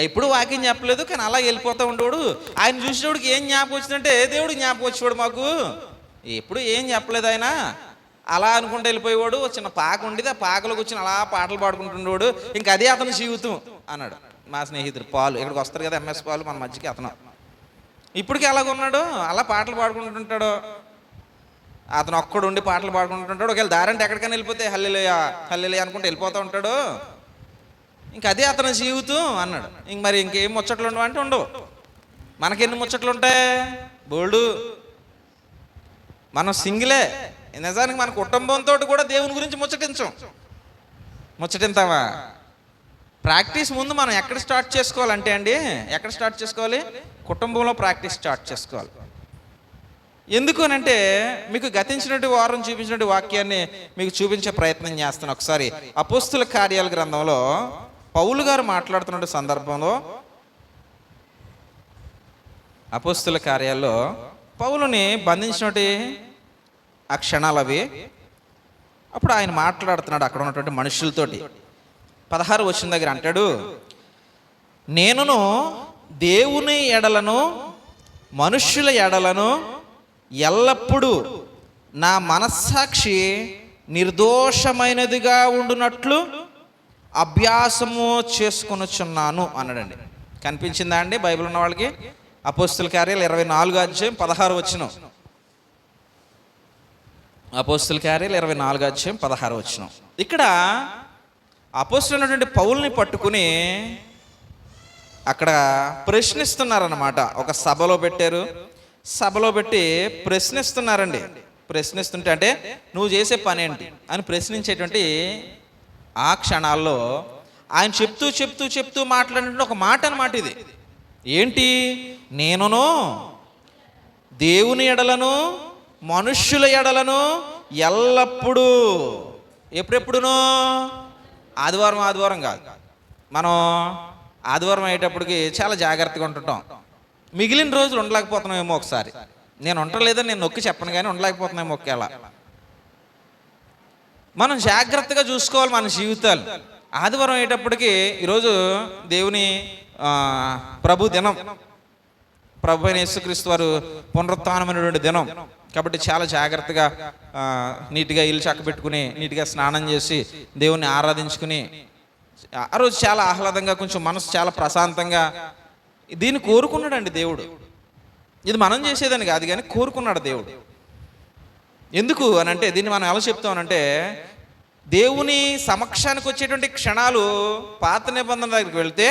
[SPEAKER 1] ఎప్పుడు వాక్యం చెప్పలేదు, కానీ అలా వెళ్ళిపోతూ ఉండేవాడు. ఆయన చూసేవాడికి ఏం జ్ఞాపకం వచ్చిందంటే దేవుడు జ్ఞాపకం వచ్చేవాడు. మాకు ఎప్పుడు ఏం చెప్పలేదు ఆయన, అలా అనుకుంటూ వెళ్ళిపోయేవాడు. చిన్న పాక ఉండేది, ఆ పాకలోకి వచ్చి అలా పాటలు పాడుకుంటుండేవాడు. ఇంకా అదే అతని జీవితం అన్నాడు మా స్నేహితుడు పాలు. ఇక్కడికి వస్తారు కదా ఎంఎస్ పాలు, మన మధ్యకి అతను ఇప్పటికీ అలాగున్నాడు. అలా పాటలు పాడుకుంటుంటాడు. అతను ఒక్కడు ఉండి పాటలు పాడుకుంటుంటాడు. ఒకవేళ దారంటే ఎక్కడికైనా వెళ్ళిపోతే హల్లెలూయా హల్లెలూయా అనుకుంటూ వెళ్ళిపోతూ ఉంటాడు. ఇంక అదే అతని జీవితం అన్నాడు. ఇంక మరి ఇంకేం ముచ్చట్లు ఉండవు అంటే ఉండవు. మనకెన్ని ముచ్చట్లు ఉంటాయి? బోల్డు. మనం సింగిలే. నిజానికి మన కుటుంబంతో కూడా దేవుని గురించి ముచ్చటింతావా? ప్రాక్టీస్ ముందు మనం ఎక్కడ స్టార్ట్ చేసుకోవాలంటే అండి, ఎక్కడ స్టార్ట్ చేసుకోవాలి? కుటుంబంలో ప్రాక్టీస్ స్టార్ట్ చేసుకోవాలి. ఎందుకు అనంటే మీకు గతించినటువంటి వారం చూపించినటువంటి వాక్యాన్ని మీకు చూపించే ప్రయత్నం చేస్తాను. ఒకసారి అపోస్తుల కార్యాల గ్రంథంలో పౌలు గారు మాట్లాడుతున్న సందర్భంలో, అపోస్తుల కార్యాల్లో పౌలుని బంధించినటువంటి ఆ క్షణాలు అవి. అప్పుడు ఆయన మాట్లాడుతున్నాడు అక్కడ ఉన్నటువంటి మనుషులతోటి. 16 వచనం దగ్గర అంటాడు, నేనును దేవుని ఎడలను మనుష్యుల ఎడలను ఎల్లప్పుడూ నా మనస్సాక్షి నిర్దోషమైనదిగా ఉండునట్లు అభ్యాసము చేసుకొనుచున్నాను అన్నాడండి. కనిపించిందా అండి బైబిల్ ఉన్న వాళ్ళకి? అపోస్తుల కార్యాలు 24వ అధ్యాయం 16వ వచనం. అపోస్తుల కార్యాలు 24వ అధ్యాయం 16వ వచనం. ఇక్కడ అపోస్తులైనటువంటి పౌల్ని పట్టుకుని అక్కడ ప్రశ్నిస్తున్నారన్నమాట. ఒక సభలో పెట్టారు. సభలో పెట్టి ప్రశ్నిస్తున్నారండి. ప్రశ్నిస్తుంటే అంటే నువ్వు చేసే పని ఏంటి అని ప్రశ్నించేటువంటి ఆ క్షణాల్లో ఆయన చెప్తూ చెప్తూ చెప్తూ మాట్లాడినటువంటి ఒక మాట అన్నమాట ఇది. ఏంటి? నేనును దేవుని ఎడలను మనుష్యుల ఎడలను ఎల్లప్పుడూ, ఎప్పుడెప్పుడునో, ఆదివారం కాదు. మనం ఆదివారం అయ్యేటప్పటికి చాలా జాగ్రత్తగా ఉంటుంటాం. మిగిలిన రోజులు ఉండలేకపోతున్నామేమో. ఒకసారి నేను ఉండలేదని నేను నొక్కి చెప్పను, కానీ ఉండలేకపోతున్నామో ఒకేలా. మనం జాగ్రత్తగా చూసుకోవాలి మన జీవితాలు. ఆదివారం అయ్యేటప్పటికి ఈరోజు దేవుని ప్రభు దినం, ప్రభు అయిన యేసుక్రీస్తు వారు పునరుత్థానమైనటువంటి దినం కాబట్టి చాలా జాగ్రత్తగా నీట్గా ఇల్లు చక్కబెట్టుకుని, నీట్గా స్నానం చేసి దేవుణ్ణి ఆరాధించుకుని, ఆ రోజు చాలా ఆహ్లాదంగా, కొంచెం మనసు చాలా ప్రశాంతంగా దీన్ని కోరుకున్నాడండి దేవుడు. ఇది మనం చేసేదని కాదు, కానీ కోరుకున్నాడు దేవుడు. ఎందుకు అని అంటే, దీన్ని మనం ఎలా చెప్తామనంటే, దేవుని సమక్షానికి వచ్చేటువంటి క్షణాలు పాత నిబంధన దగ్గరికి వెళ్తే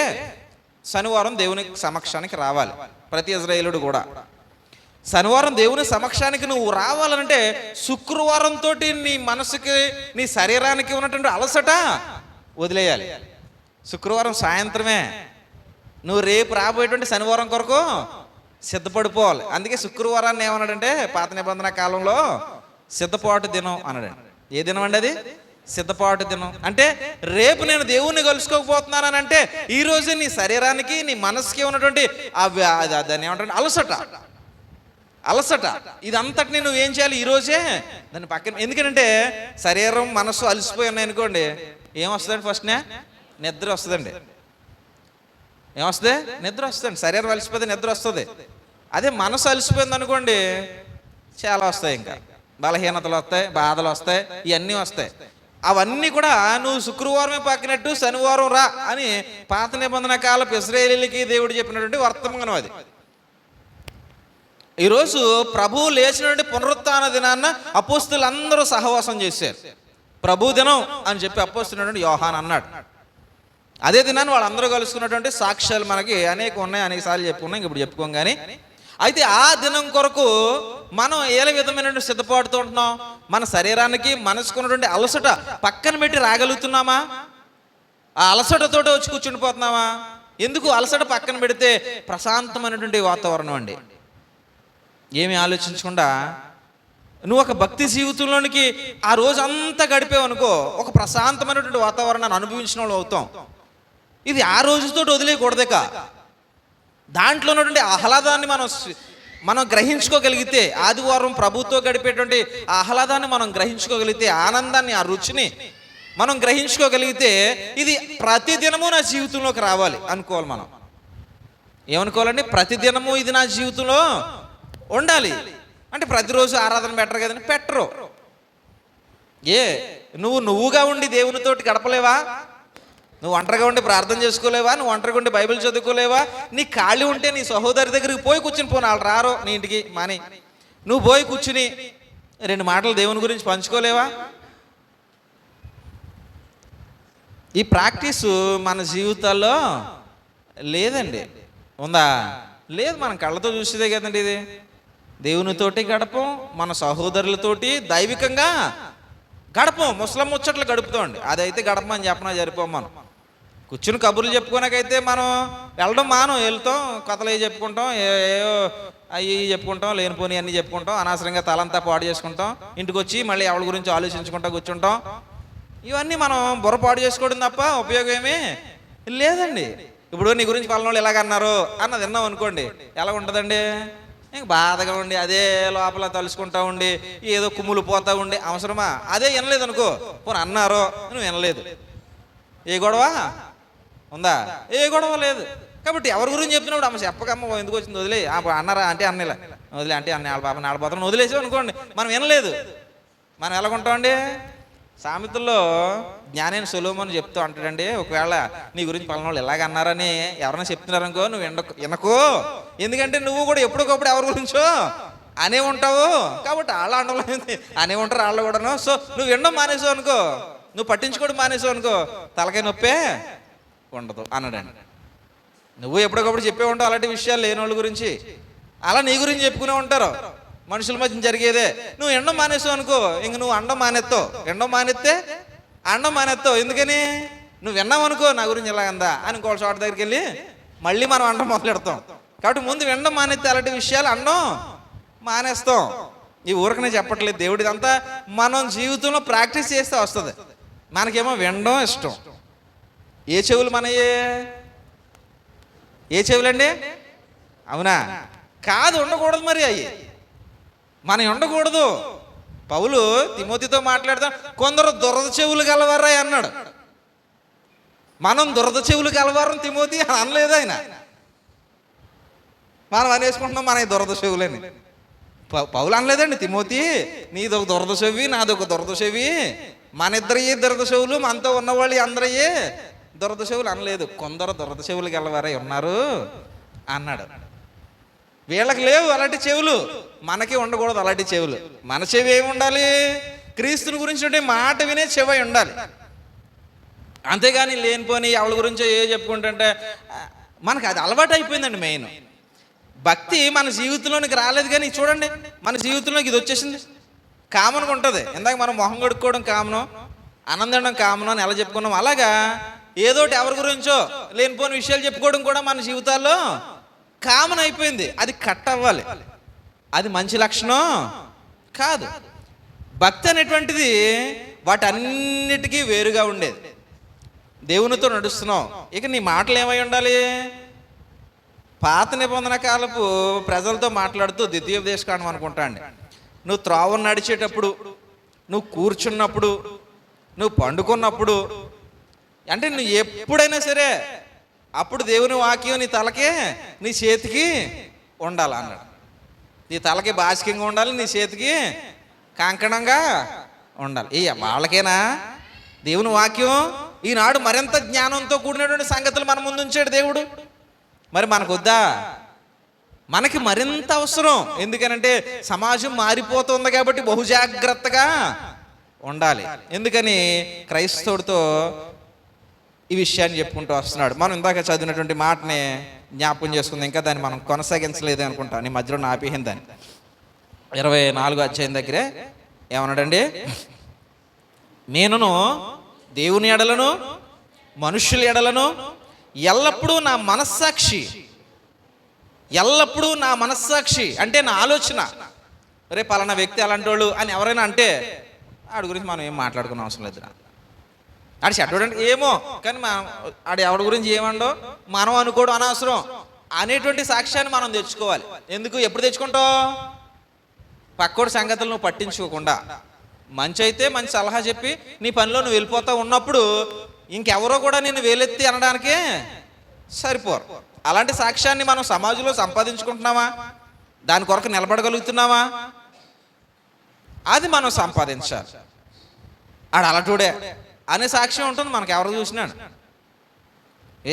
[SPEAKER 1] శనివారం దేవుని సమక్షానికి రావాలి. ప్రతి ఇజ్రాయేలుడు కూడా శనివారం దేవుని సమక్షానికి నువ్వు రావాలంటే శుక్రవారంతో నీ మనసుకి, నీ శరీరానికి ఉన్నటువంటి అలసట వదిలేయాలి. శుక్రవారం సాయంత్రమే నువ్వు రేపు రాబోయేటువంటి శనివారం కొరకు సిద్ధపడిపోవాలి. అందుకే శుక్రవారాన్ని ఏమన్నాడంటే పాత నిబంధన కాలంలో సిద్ధపాటు దినం అన్నాడండి. ఏ దినం అండి అది? సిద్ధపాటు దినం. అంటే రేపు నేను దేవుణ్ణి కలుసుకోకపోతున్నాను అంటే ఈ రోజే నీ శరీరానికి, నీ మనసుకి ఉన్నటువంటి దాన్ని ఏమంటే అలసట ఇదంతటిని నువ్వు ఏం చేయాలి? ఈరోజే దాన్ని పక్కన. ఎందుకంటే శరీరం మనసు అలసిపోయి ఉన్నాయి అనుకోండి, ఏమొస్తుందండి? ఫస్ట్నే నిద్ర వస్తుందండి. ఏమొస్తుంది? నిద్ర వస్తుంది. శరీరం అలసిపోతే నిద్ర వస్తుంది. అదే మనసు అలసిపోయింది అనుకోండి, చాలా వస్తాయి, ఇంకా బలహీనతలు వస్తాయి, బాధలు వస్తాయి, ఇవన్నీ వస్తాయి. అవన్నీ కూడా నువ్వు శుక్రవారమే పక్కినట్టు శనివారం రా అని పాత నిబంధన కాలపు ఇశ్రాయేలీయులకి దేవుడు చెప్పినటువంటి వర్తమానం అది. ఈరోజు ప్రభువు లేచినటువంటి పునరుత్థాన దినాన్న అపోస్తులు అందరూ సహవాసం చేశారు. ప్రభు దినం అని చెప్పి అపోస్తున్నటువంటి యోహాన్ అన్నాడు. అదే దినాన్ని వాళ్ళందరూ కలుసుకున్నటువంటి సాక్ష్యాలు మనకి అనేక ఉన్నాయి, అనేక సార్లు చెప్పుకున్నాం, ఇప్పుడు చెప్పుకోం. కానీ అయితే ఆ దినం కొరకు మనం ఏ విధమైన సిద్ధపాటుతో ఉంటున్నాం? మన శరీరానికి, మనసుకున్నటువంటి అలసట పక్కన పెట్టి రాగలుగుతున్నామా? ఆ అలసటతో వచ్చి కూర్చుండిపోతున్నామా? ఎందుకు? అలసట పక్కన పెడితే ప్రశాంతమైనటువంటి వాతావరణం అండి. ఏమి ఆలోచించకుండా నువ్వు ఒక భక్తి జీవితంలోనికి ఆ రోజు అంతా గడిపేవు అనుకో, ఒక ప్రశాంతమైనటువంటి వాతావరణాన్ని అనుభవించిన వాళ్ళు అవుతాం. ఇది ఆ రోజుతో వదిలేయకూడదేక. దాంట్లో ఉన్నటువంటి ఆహ్లాదాన్ని మనం గ్రహించుకోగలిగితే, ఆదివారం ప్రభుతో గడిపేటువంటి ఆహ్లాదాన్ని మనం గ్రహించుకోగలిగితే, ఆనందాన్ని, ఆ రుచిని మనం గ్రహించుకోగలిగితే, ఇది ప్రతిదినము నా జీవితంలోకి రావాలి అనుకోవాలి. మనం ఏమనుకోవాలండి? ప్రతిదినము ఇది నా జీవితంలో ఉండాలి. అంటే ప్రతిరోజు ఆరాధన పెట్టరు కదండి, పెట్టరు. నువ్వుగా ఉండి దేవునితోటి గడపలేవా? నువ్వు ఒంటరిగా ఉండి ప్రార్థన చేసుకోలేవా? నువ్వు ఒంటరిగా ఉండి బైబిల్ చదువుకోలేవా? నీ ఖాళీ ఉంటే నీ సహోదరి దగ్గరికి పోయి కూర్చుని పోను, వాళ్ళు రారో నీ ఇంటికి మాని, నువ్వు పోయి కూర్చుని 2 మాటలు దేవుని గురించి పంచుకోలేవా? ఈ ప్రాక్టీసు మన జీవితాల్లో లేదండి. ఉందా? లేదు. మనం కళ్ళతో చూసేదే కదండి ఇది. దేవునితోటి గడపం, మన సహోదరులతోటి దైవికంగా గడపం, ముసలం ముచ్చట్లు గడుపుతామండి. అదైతే గడపమని చెప్పనా జరిపోం. మనం కూర్చుని కబుర్లు చెప్పుకోనకైతే మనం వెళ్ళడం వెళ్తాం, కథలు అవి చెప్పుకుంటాం, ఏవో అవి చెప్పుకుంటాం, లేనిపోని అన్నీ చెప్పుకుంటాం, అనవసరంగా తలంతా పాడు చేసుకుంటాం, ఇంటికి వచ్చి మళ్ళీ ఎవరి గురించి ఆలోచించుకుంటా కూర్చుంటాం. ఇవన్నీ మనం బుర్ర పాడు చేసుకోవడం తప్ప ఉపయోగం ఏమీ లేదండి. ఇప్పుడు నీ గురించి పలానా ఎలాగన్నారు అన్నది విన్నాం అనుకోండి, ఎలా ఉంటుందండి? ఇంక బాధగా ఉండి అదే లోపల తలుసుకుంటా ఉండి ఏదో కుమ్ములు పోతా ఉండి అవసరమా? అదే వినలేదు అనుకో, పోనీ అన్నారో నువ్వు వినలేదు, ఏ గొడవ ఉందా? ఏ గొడవ లేదు. కాబట్టి ఎవరి గురించి చెప్పినప్పుడు అమ్మ చెప్పకమ్మ ఎందుకు వచ్చింది వదిలే, అన్నారా అంటే అన్నలా వదిలే, అంటే అన్న వాళ్ళ పాప నాలుగు పోతాను వదిలేసావు అనుకోండి, మనం వినలేదు. మనం ఎలాగుంటామండి? సామెతల్లో జ్ఞానేని సొలొమోను చెప్తూ అంటాడండి, ఒకవేళ నీ గురించి పలానా వాళ్ళు ఎలాగన్నారని ఎవరైనా చెప్తున్నారనుకో, నువ్వు వినకో. ఎందుకంటే నువ్వు కూడా ఎప్పటికప్పుడు ఎవరి గురించో అనే ఉంటావు. కాబట్టి వాళ్ళ అండలేదు అనే ఉంటారు వాళ్ళు కూడాను. సో నువ్వు వినడం మానేసావు అనుకో, నువ్వు పట్టించుకోవడం మానేసావు అనుకో, తలకాయ నొప్పే ఉండదు అన్నాడండి. నువ్వు ఎప్పటికప్పుడు చెప్పే ఉంటావు అలాంటి విషయాలు లేని వాళ్ళ గురించి. అలా నీ గురించి చెప్పుకునే ఉంటారు. మనుషుల మధ్య జరిగేదే. నువ్వు ఎండం మానేసావు అనుకో, ఇంక నువ్వు అండం మానేస్తావు. ఎండం మానేస్తే అండం మానేస్తావు. ఎందుకని? నువ్వు విన్నావు అనుకో నా గురించి ఎలా అందా అని ఇంకో చోట దగ్గరికి వెళ్ళి మళ్ళీ మనం అండం మొదలెడతాం. కాబట్టి ముందు వినడం మానేస్తే అలాంటి విషయాలు అండం మానేస్తాం. ఈ ఊరికనే చెప్పట్లేదు, దేవుడిది అంతా మనం జీవితంలో ప్రాక్టీస్ చేస్తే వస్తుంది. మనకేమో వినడం ఇష్టం. ఏ చెవులు మనయే? ఏ చెవులండి? అవునా? కాదు, ఉండకూడదు. మరి అయ్యి మనం ఉండకూడదు. పౌలు తిమోతితో మాట్లాడతాం, కొందరు దురద చెవులు గలవారా అన్నాడు. మనం దురద చెవులు గలవారం తిమోతి అని అనలేదు ఆయన. మనం అనేసుకుంటున్నాం మన దురద చెవులని. పౌలు అనలేదండి, తిమోతి నీది ఒక దురద చెవి, నాది ఒక దురద చెవి, మన ఇద్దరయ్యే దురద చెవులు, మనతో ఉన్నవాళ్ళు అందరయ్యే దురద చెవులు అనలేదు. కొందరు దురద చెవులు గలవారే ఉన్నారు అన్నాడు. వీళ్ళకి లేవు అలాంటి చెవులు, మనకి ఉండకూడదు అలాంటి చెవులు. మన చెవి ఏమి ఉండాలి? క్రీస్తుని గురించి మాట వినే చెవి ఉండాలి. అంతేగాని లేనిపోని ఎవరి గురించో ఏ చెప్పుకుంటుంటే మనకు అది అలవాటు అయిపోయిందండి. మెయిన్ భక్తి మన జీవితంలోనికి రాలేదు, కానీ చూడండి మన జీవితంలోకి ఇది వచ్చేసింది. కామన్గా ఉంటుంది. ఇందాక మనం మొహం కడుక్కోవడం కామను, ఆనందం కామను అని ఎలా చెప్పుకున్నాం, అలాగా ఏదోటి ఎవరి గురించో లేనిపోని విషయాలు చెప్పుకోవడం కూడా మన జీవితాల్లో కామన్ అయిపోయింది. అది కట్ అవ్వాలి. అది మంచి లక్షణం కాదు. భక్తి అనేటువంటిది వాటన్నిటికీ వేరుగా ఉండేది. దేవునితో నడుస్తున్నావు, ఇక నీ మాటలు ఏమై ఉండాలి? పాత నిబంధన కాలపు ప్రజలతో మాట్లాడుతూ ద్వితీయోపదేశకాండం అనుకుంటా అండి. నువ్వు త్రోవ నడిచేటప్పుడు, నువ్వు కూర్చున్నప్పుడు, నువ్వు పండుకున్నప్పుడు, అంటే నువ్వు ఎప్పుడైనా సరే అప్పుడు దేవుని వాక్యం నీ తలకే నీ చేతికి ఉండాలి అన్నాడు. నీ తలకి బాసికంగా ఉండాలి, నీ చేతికి కంకణంగా ఉండాలి. వాళ్ళకేనా దేవుని వాక్యం? ఈనాడు మరింత జ్ఞానంతో కూడినటువంటి సంగతులు మన ముందు ఉంచాడు దేవుడు. మరి మనకు వద్దా? మనకి మరింత అవసరం. ఎందుకనంటే సమాజం మారిపోతుంది కాబట్టి బహుజాగ్రత్తగా ఉండాలి. ఎందుకని క్రైస్తవుడితో ఈ విషయాన్ని చెప్పుకుంటూ వస్తున్నాడు. మనం ఇందాక చదివినటువంటి మాటని జ్ఞాపకం చేసుకుంది, ఇంకా దాన్ని మనం కొనసాగించలేదు అనుకుంటా. నీ మధ్యలో ఆపేసింది దాన్ని. 24వ అధ్యాయం దగ్గరే ఏమన్నాడండి? నేనును దేవుని ఎడలను మనుష్యుల ఎడలను ఎల్లప్పుడూ నా మనస్సాక్షి అంటే నా ఆలోచన, రే పలానా వ్యక్తి అలాంటి వాళ్ళు అని ఎవరైనా అంటే ఆడి గురించి మనం ఏం మాట్లాడుకునే అవసరం లేదు. ఆడు చెడ్డోడంటే ఏమో, కానీ ఆడు ఎవడి గురించి ఏమండో మనం అనుకోవడం అనవసరం అనేటువంటి సాక్ష్యాన్ని మనం తెచ్చుకోవాలి. ఎందుకు? ఎప్పుడు తెచ్చుకుంటావు? పక్కోడి సంగతులు నువ్వు పట్టించుకోకుండా మంచి అయితే మంచి సలహా చెప్పి నీ పనిలో నువ్వు వెళ్ళిపోతా ఉన్నప్పుడు ఇంకెవరో కూడా నిన్ను వేలెత్తి అనడానికే సరిపోరు. అలాంటి సాక్ష్యాన్ని మనం సమాజంలో సంపాదించుకుంటున్నామా? దాని కొరకు నిలబడగలుగుతున్నావా? అది మనం సంపాదించాలి. ఆడు అలాంటివాడే అనే సాక్ష్యం ఉంటుంది మనకు. ఎవరు చూసినాడు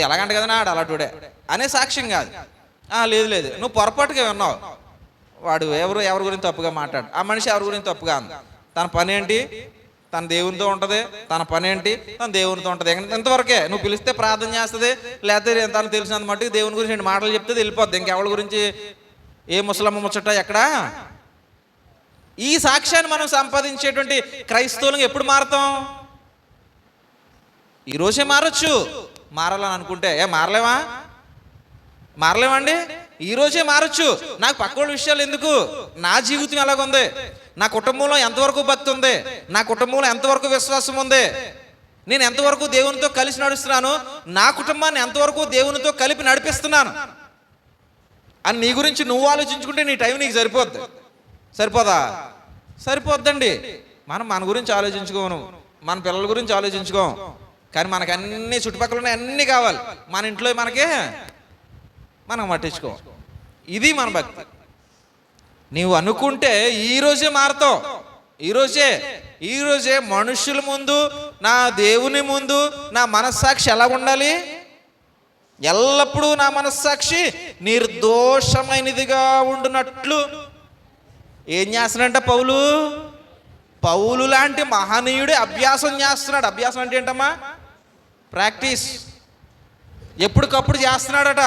[SPEAKER 1] ఎలాగంట కదా ఆడు అలాంటివాడే అనే సాక్ష్యం కాదు. లేదు నువ్వు పొరపాటుగా విన్నావు, వాడు ఎవరి గురించి తప్పుగా మాట్లాడు, ఆ మనిషి ఎవరి గురించి తప్పుగా అంది, తన పని ఏంటి? తన దేవునితో ఉంటుంది. తన పని ఏంటి? తన దేవునితో ఉంటుంది. ఇంతవరకే. నువ్వు పిలిస్తే ప్రార్థన చేస్తుంది, లేకపోతే తను తెలిసినంత మట్టుకు దేవుని గురించి 2 మాటలు చెప్తే వెళ్ళిపోద్ది. ఇంకెవరి గురించి ఏ ముసలమ్మ ముచ్చట ఎక్కడా? ఈ సాక్ష్యాన్ని మనం సంపాదించేటువంటి క్రైస్తవులకు ఎప్పుడు మారుతాం? ఈరోజే మారచ్చు. మారాలని అనుకుంటే మారలేమండి? ఈరోజే మారచ్చు. నాకు పక్కోళ్ళ విషయాలు ఎందుకు? నా జీవితం ఎలాగుంది, నా కుటుంబంలో ఎంతవరకు భక్తి ఉంది, నా కుటుంబంలో ఎంతవరకు విశ్వాసం ఉంది, నేను ఎంతవరకు దేవునితో కలిసి నడుస్తున్నాను, నా కుటుంబాన్ని ఎంతవరకు దేవునితో కలిపి నడిపిస్తున్నాను అని నీ గురించి నువ్వు ఆలోచించుకుంటే నీ టైం నీకు సరిపోదా? సరిపోద్దండి. మనం మన గురించి ఆలోచించుకోను, మన పిల్లల గురించి ఆలోచించుకోం, కానీ మనకు అన్ని చుట్టుపక్కల అన్నీ కావాలి. మన ఇంట్లో మనం పట్టించుకో. ఇది మన భక్తి. నీవు అనుకుంటే ఈరోజే మారుతావు. ఈరోజే మనుషుల ముందు, నా దేవుని ముందు నా మనస్సాక్షి ఎలా ఉండాలి? ఎల్లప్పుడూ నా మనస్సాక్షి నిర్దోషమైనదిగా ఉండునట్లు ఏం చేస్తున్నాడంట పౌలు లాంటి మహనీయుడే అభ్యాసం చేస్తున్నాడు. అభ్యాసం అంటే ఏంటమ్మా? ప్రాక్టీస్. ఎప్పటికప్పుడు చేస్తున్నాడట.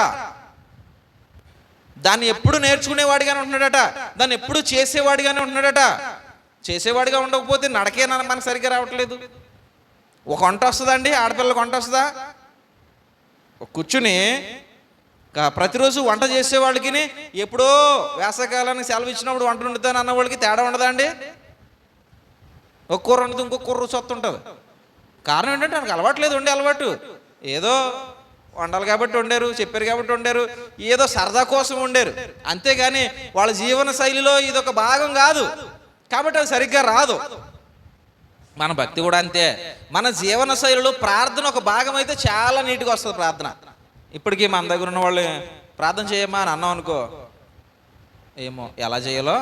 [SPEAKER 1] దాన్ని ఎప్పుడు నేర్చుకునేవాడిగానే ఉంటున్నాడట, దాన్ని ఎప్పుడు చేసేవాడిగానే ఉంటున్నాడట. చేసేవాడిగా ఉండకపోతే నడకే మనకు సరిగ్గా రావట్లేదు. ఒక వంట వస్తుందండి, ఆడపిల్లలకు వంట వస్తుందా? కూర్చుని ప్రతిరోజు వంట చేసే వాళ్ళకి ఎప్పుడో వేసవకాలానికి సెలవు ఇచ్చినప్పుడు వంట వండుతాను అన్న వాళ్ళకి తేడా ఉండదా అండి? ఒక కూర వండితే ఇంకొక కూర రుచి వస్తుంటుంది. కారణం ఏంటంటే నాకు అలవాట్లేదు, వండే అలవాటు. ఏదో వండాలి కాబట్టి వండారు, చెప్పారు కాబట్టి వండారు, ఏదో సరదా కోసం వండారు, అంతేగాని వాళ్ళ జీవన శైలిలో ఇది ఒక భాగం కాదు కాబట్టి అది సరిగ్గా రాదు. మన భక్తి కూడా అంతే. మన జీవన శైలిలో ప్రార్థన ఒక భాగం అయితే చాలా నీట్గా వస్తుంది ప్రార్థన. ఇప్పటికీ మన దగ్గర ఉన్న వాళ్ళు ప్రార్థన చేయమ్మా అని అన్నాం అనుకో, ఏమో ఎలా చేయాలో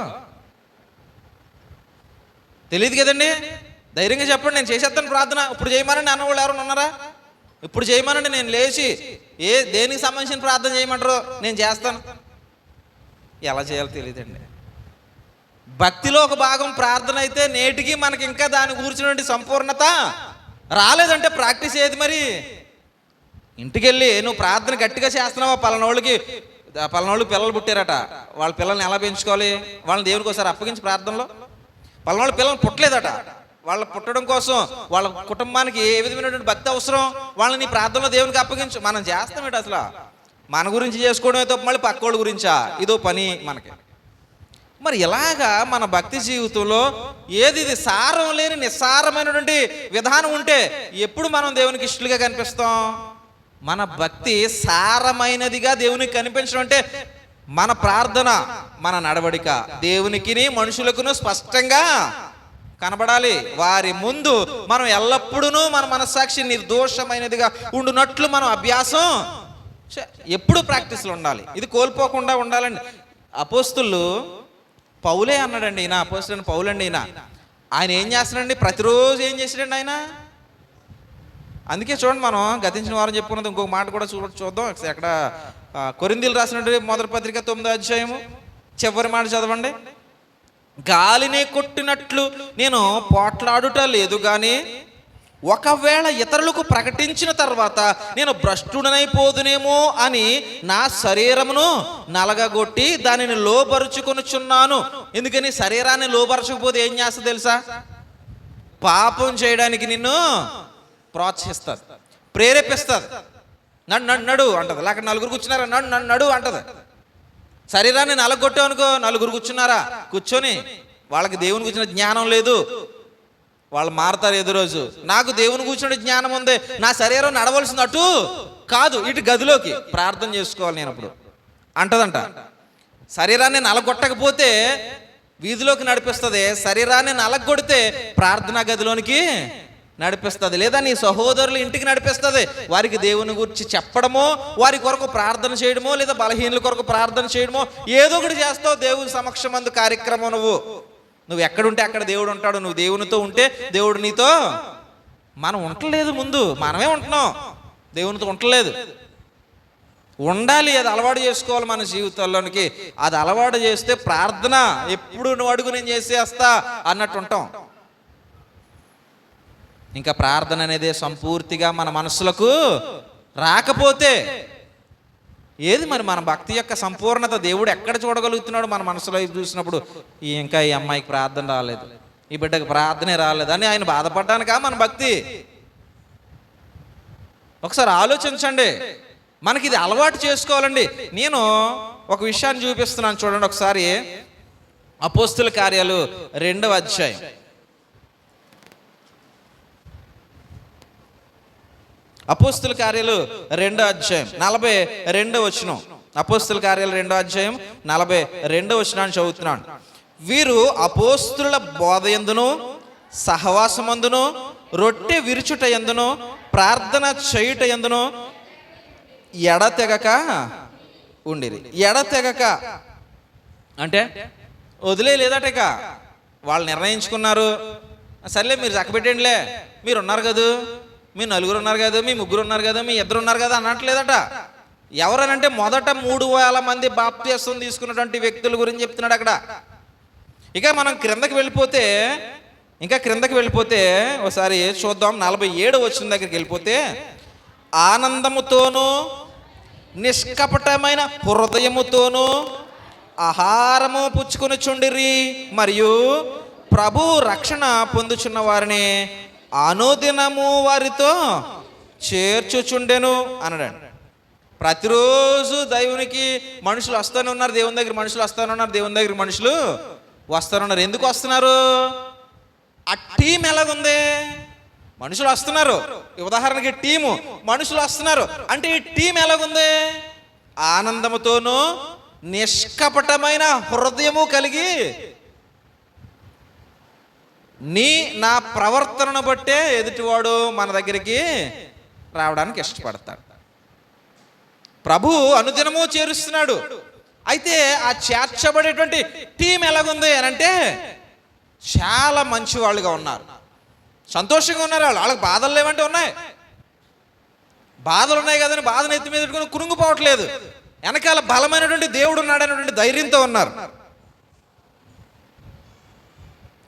[SPEAKER 1] తెలియదు కదండి. ధైర్యంగా చెప్పండి, నేను చేసేస్తాను ప్రార్థన, ఇప్పుడు చేయమనండి అన్నవాళ్ళు ఎవరైనా ఉన్నారా? ఇప్పుడు చేయమనండి, నేను లేచి దేనికి సంబంధించిన ప్రార్థన చేయమంటారో నేను చేస్తాను. ఎలా చేయాలో తెలియదండి. భక్తిలో ఒక భాగం ప్రార్థన అయితే నేటికి మనకి ఇంకా దాని కూర్చున్నటువంటి సంపూర్ణత రాలేదంటే ప్రాక్టీస్ ఏది మరి? ఇంటికి వెళ్ళి నువ్వు ప్రార్థన గట్టిగా చేస్తున్నావా, పలానోళ్ళకి పిల్లలు పుట్టారట, వాళ్ళ పిల్లల్ని ఎలా పెంచుకోవాలి, వాళ్ళని దేవునికి ఒకసారి అప్పగించి ప్రార్థనలో. పలానోళ్ళ పిల్లలు పుట్టలేదట, వాళ్ళ పుట్టడం కోసం వాళ్ళ కుటుంబానికి ఏ విధమైనటువంటి భక్తి అవసరం, వాళ్ళని ప్రార్థనలో దేవునికి అప్పగించు. మనం చేస్తామేంటి అసలు? మన గురించి చేసుకోవడమే తప్ప మళ్ళీ పక్కోళ్ళ గురించా? ఇదో పని మనకి. మరి ఇలాగా మన భక్తి జీవితంలో ఇది సారం లేని నిస్సారమైనటువంటి విధానం ఉంటే ఎప్పుడు మనం దేవునికి ఇష్టలుగా కనిపిస్తాం? మన భక్తి సారమైనదిగా దేవునికి కనిపించడం అంటే మన ప్రార్థన, మన నడవడిక దేవునికిని మనుషులకును స్పష్టంగా కనబడాలి. వారి ముందు మనం ఎల్లప్పుడూ మన మనస్సాక్షి నిర్దోషమైనదిగా ఉండునట్లు మనం అభ్యాసం ఎప్పుడు ప్రాక్టీస్లో ఉండాలి. ఇది కోల్పోకుండా ఉండాలండి. అపోస్తులు పౌలే అన్నాడండి, ఈయన అపోస్తులైన పౌలండి. ఆయన ఏం చేస్తున్నాడండి? ప్రతిరోజు ఏం చేసాడండి ఆయన? అందుకే చూడండి, మనం గతించిన వారం చెప్పుకున్నది ఇంకొక మాట కూడా చూద్దాం. అక్కడ కొరింథీయులకు రాసినటువంటి మొదటి పత్రిక 9వ అధ్యాయము చివరి మాట చదవండి. గాలిని కొట్టినట్లు నేను పోట్లాడుట లేదు గాని ఒకవేళ ఇతరులకు ప్రకటించిన తర్వాత నేను భ్రష్టుడనైపోదునేమో అని నా శరీరమును నలగగొట్టి దానిని లోబరుచుకొనుచున్నాను. ఎందుకని? శరీరాన్ని లోబరచకపోతే ఏం చేస్తుంది తెలుసా? పాపం చేయడానికి నిన్ను ప్రోత్సహిస్తుంది, ప్రేరేపిస్తుంది. నడు అంటది. లేక నలుగురు కూర్చున్నారా, నడు అంటది. శరీరాన్ని నలగొట్టావు అనుకో, నలుగురు కూర్చున్నారా, కూర్చొని వాళ్ళకి దేవుని కూర్చున్న జ్ఞానం లేదు, వాళ్ళు మారతారు ఏదో రోజు. నాకు దేవుని కూర్చునే జ్ఞానం ఉంది, నా శరీరం నడవలసింది అటు కాదు ఇటు గదిలోకి ప్రార్థన చేసుకోవాలి నేను అప్పుడు అంటదంట. శరీరాన్ని నలగొట్టకపోతే వీధిలోకి నడిపిస్తుంది, శరీరాన్ని నలగొడితే ప్రార్థనా గదిలోనికి నడిపిస్తుంది, లేదా నీ సహోదరులు ఇంటికి నడిపిస్తుంది. వారికి దేవుని గురించి చెప్పడమో, వారి కొరకు ప్రార్థన చేయడమో, లేదా బలహీనుల కొరకు ప్రార్థన చేయడమో ఏదో ఒకటి చేస్తావు. దేవుని సమక్షమందు కార్యక్రమం నువ్వు ఎక్కడుంటే అక్కడ దేవుడు ఉంటాడు. నువ్వు దేవునితో ఉంటే దేవుడు నీతో. మనం ఉండలేదు, ముందు మనమే ఉంటున్నాం, దేవునితో ఉండలేదు. ఉండాలి, అది అలవాటు చేసుకోవాలి మన జీవితాల్లోనికి. అది అలవాటు చేస్తే ప్రార్థన ఎప్పుడు నువ్వు అడుగు నేను చేసేస్తా అన్నట్టు ఉంటాం. ఇంకా ప్రార్థన అనేది సంపూర్తిగా మన మనసులకు రాకపోతే ఏది మరి? మన భక్తి యొక్క సంపూర్ణత దేవుడు ఎక్కడ చూడగలుగుతున్నాడు? మన మనసులో చూసినప్పుడు ఇంకా ఈ అమ్మాయికి ప్రార్థన రాలేదు, ఈ బిడ్డకి ప్రార్థనే రాలేదు అని ఆయన బాధపడ్డానికా మన భక్తి? ఒకసారి ఆలోచించండి. మనకి ఇది అలవాటు చేసుకోవాలండి. నేను ఒక విషయాన్ని చూపిస్తున్నాను చూడండి ఒకసారి. అపోస్తుల కార్యాలు 2వ అధ్యాయం. అపోస్తుల కార్యాలు 2వ అధ్యాయం 42వ వచనం. అపోస్తుల కార్యాలు 2వ అధ్యాయం 42వ వచనాన్ని చదువుతున్నాను. వీరు అపోస్తుల బోధ యందును సహవాసమందును రొట్టె విరుచుట యందును ప్రార్థన చేయుట యందును ఎడతెగక ఉండిరి. ఎడతెగక అంటే వదిలేదట. ఇక వాళ్ళు నిర్ణయించుకున్నారు, సర్లే మీరు చక్కబెట్టండిలే, మీరు ఉన్నారు కదా, మీ నలుగురు ఉన్నారు కదా, మీ ముగ్గురు ఉన్నారు కదా, మీ ఇద్దరు ఉన్నారు కదా అనట్లేదట. ఎవరనంటే మొదట 3,000 మంది బాప్తిసం తీసుకున్నటువంటి వ్యక్తుల గురించి చెప్తున్నాడు అక్కడ. ఇక మనం క్రిందకి వెళ్ళిపోతే ఒకసారి చూద్దాం. 47 వచ్చిన దగ్గరికి వెళ్ళిపోతే, ఆనందముతోనూ నిష్కపటమైన హృదయముతోనూ ఆహారము పుచ్చుకొని చుండిరి, మరియు ప్రభు రక్షణ పొందుచున్న వారిని అనుదినము వారితో చేర్చుచుండెను అన్నాడు. ప్రతిరోజు దేవునికి మనుషులు వస్తూనే ఉన్నారు, దేవుని దగ్గర మనుషులు వస్తూనే ఉన్నారు, దేవుని దగ్గర మనుషులు వస్తూనే ఉన్నారు. ఎందుకు వస్తున్నారు? ఆ టీం ఎలాగుంది? మనుషులు వస్తున్నారు, ఉదాహరణకి టీము మనుషులు వస్తున్నారు అంటే ఈ టీం ఎలాగుంది? ఆనందముతోనూ నిష్కపటమైన హృదయము కలిగి నా ప్రవర్తనను బట్టే ఎదుటివాడు మన దగ్గరికి రావడానికి ఇష్టపడతాడు. ప్రభు అనుదినము చేరుస్తున్నాడు. అయితే ఆ చేర్చబడేటువంటి టీం ఎలాగుంది అని అంటే చాలా మంచి వాళ్ళుగా ఉన్నారు, సంతోషంగా ఉన్నారు. వాళ్ళకి బాధలు లేవంటే ఉన్నాయి, బాధలు ఉన్నాయి కదని బాధను ఎత్తి మీద పెట్టుకుని కురుంగిపోవట్లేదు. వెనకాల బలమైనటువంటి దేవుడు ఉన్నాడనేటువంటి ధైర్యంతో ఉన్నారు.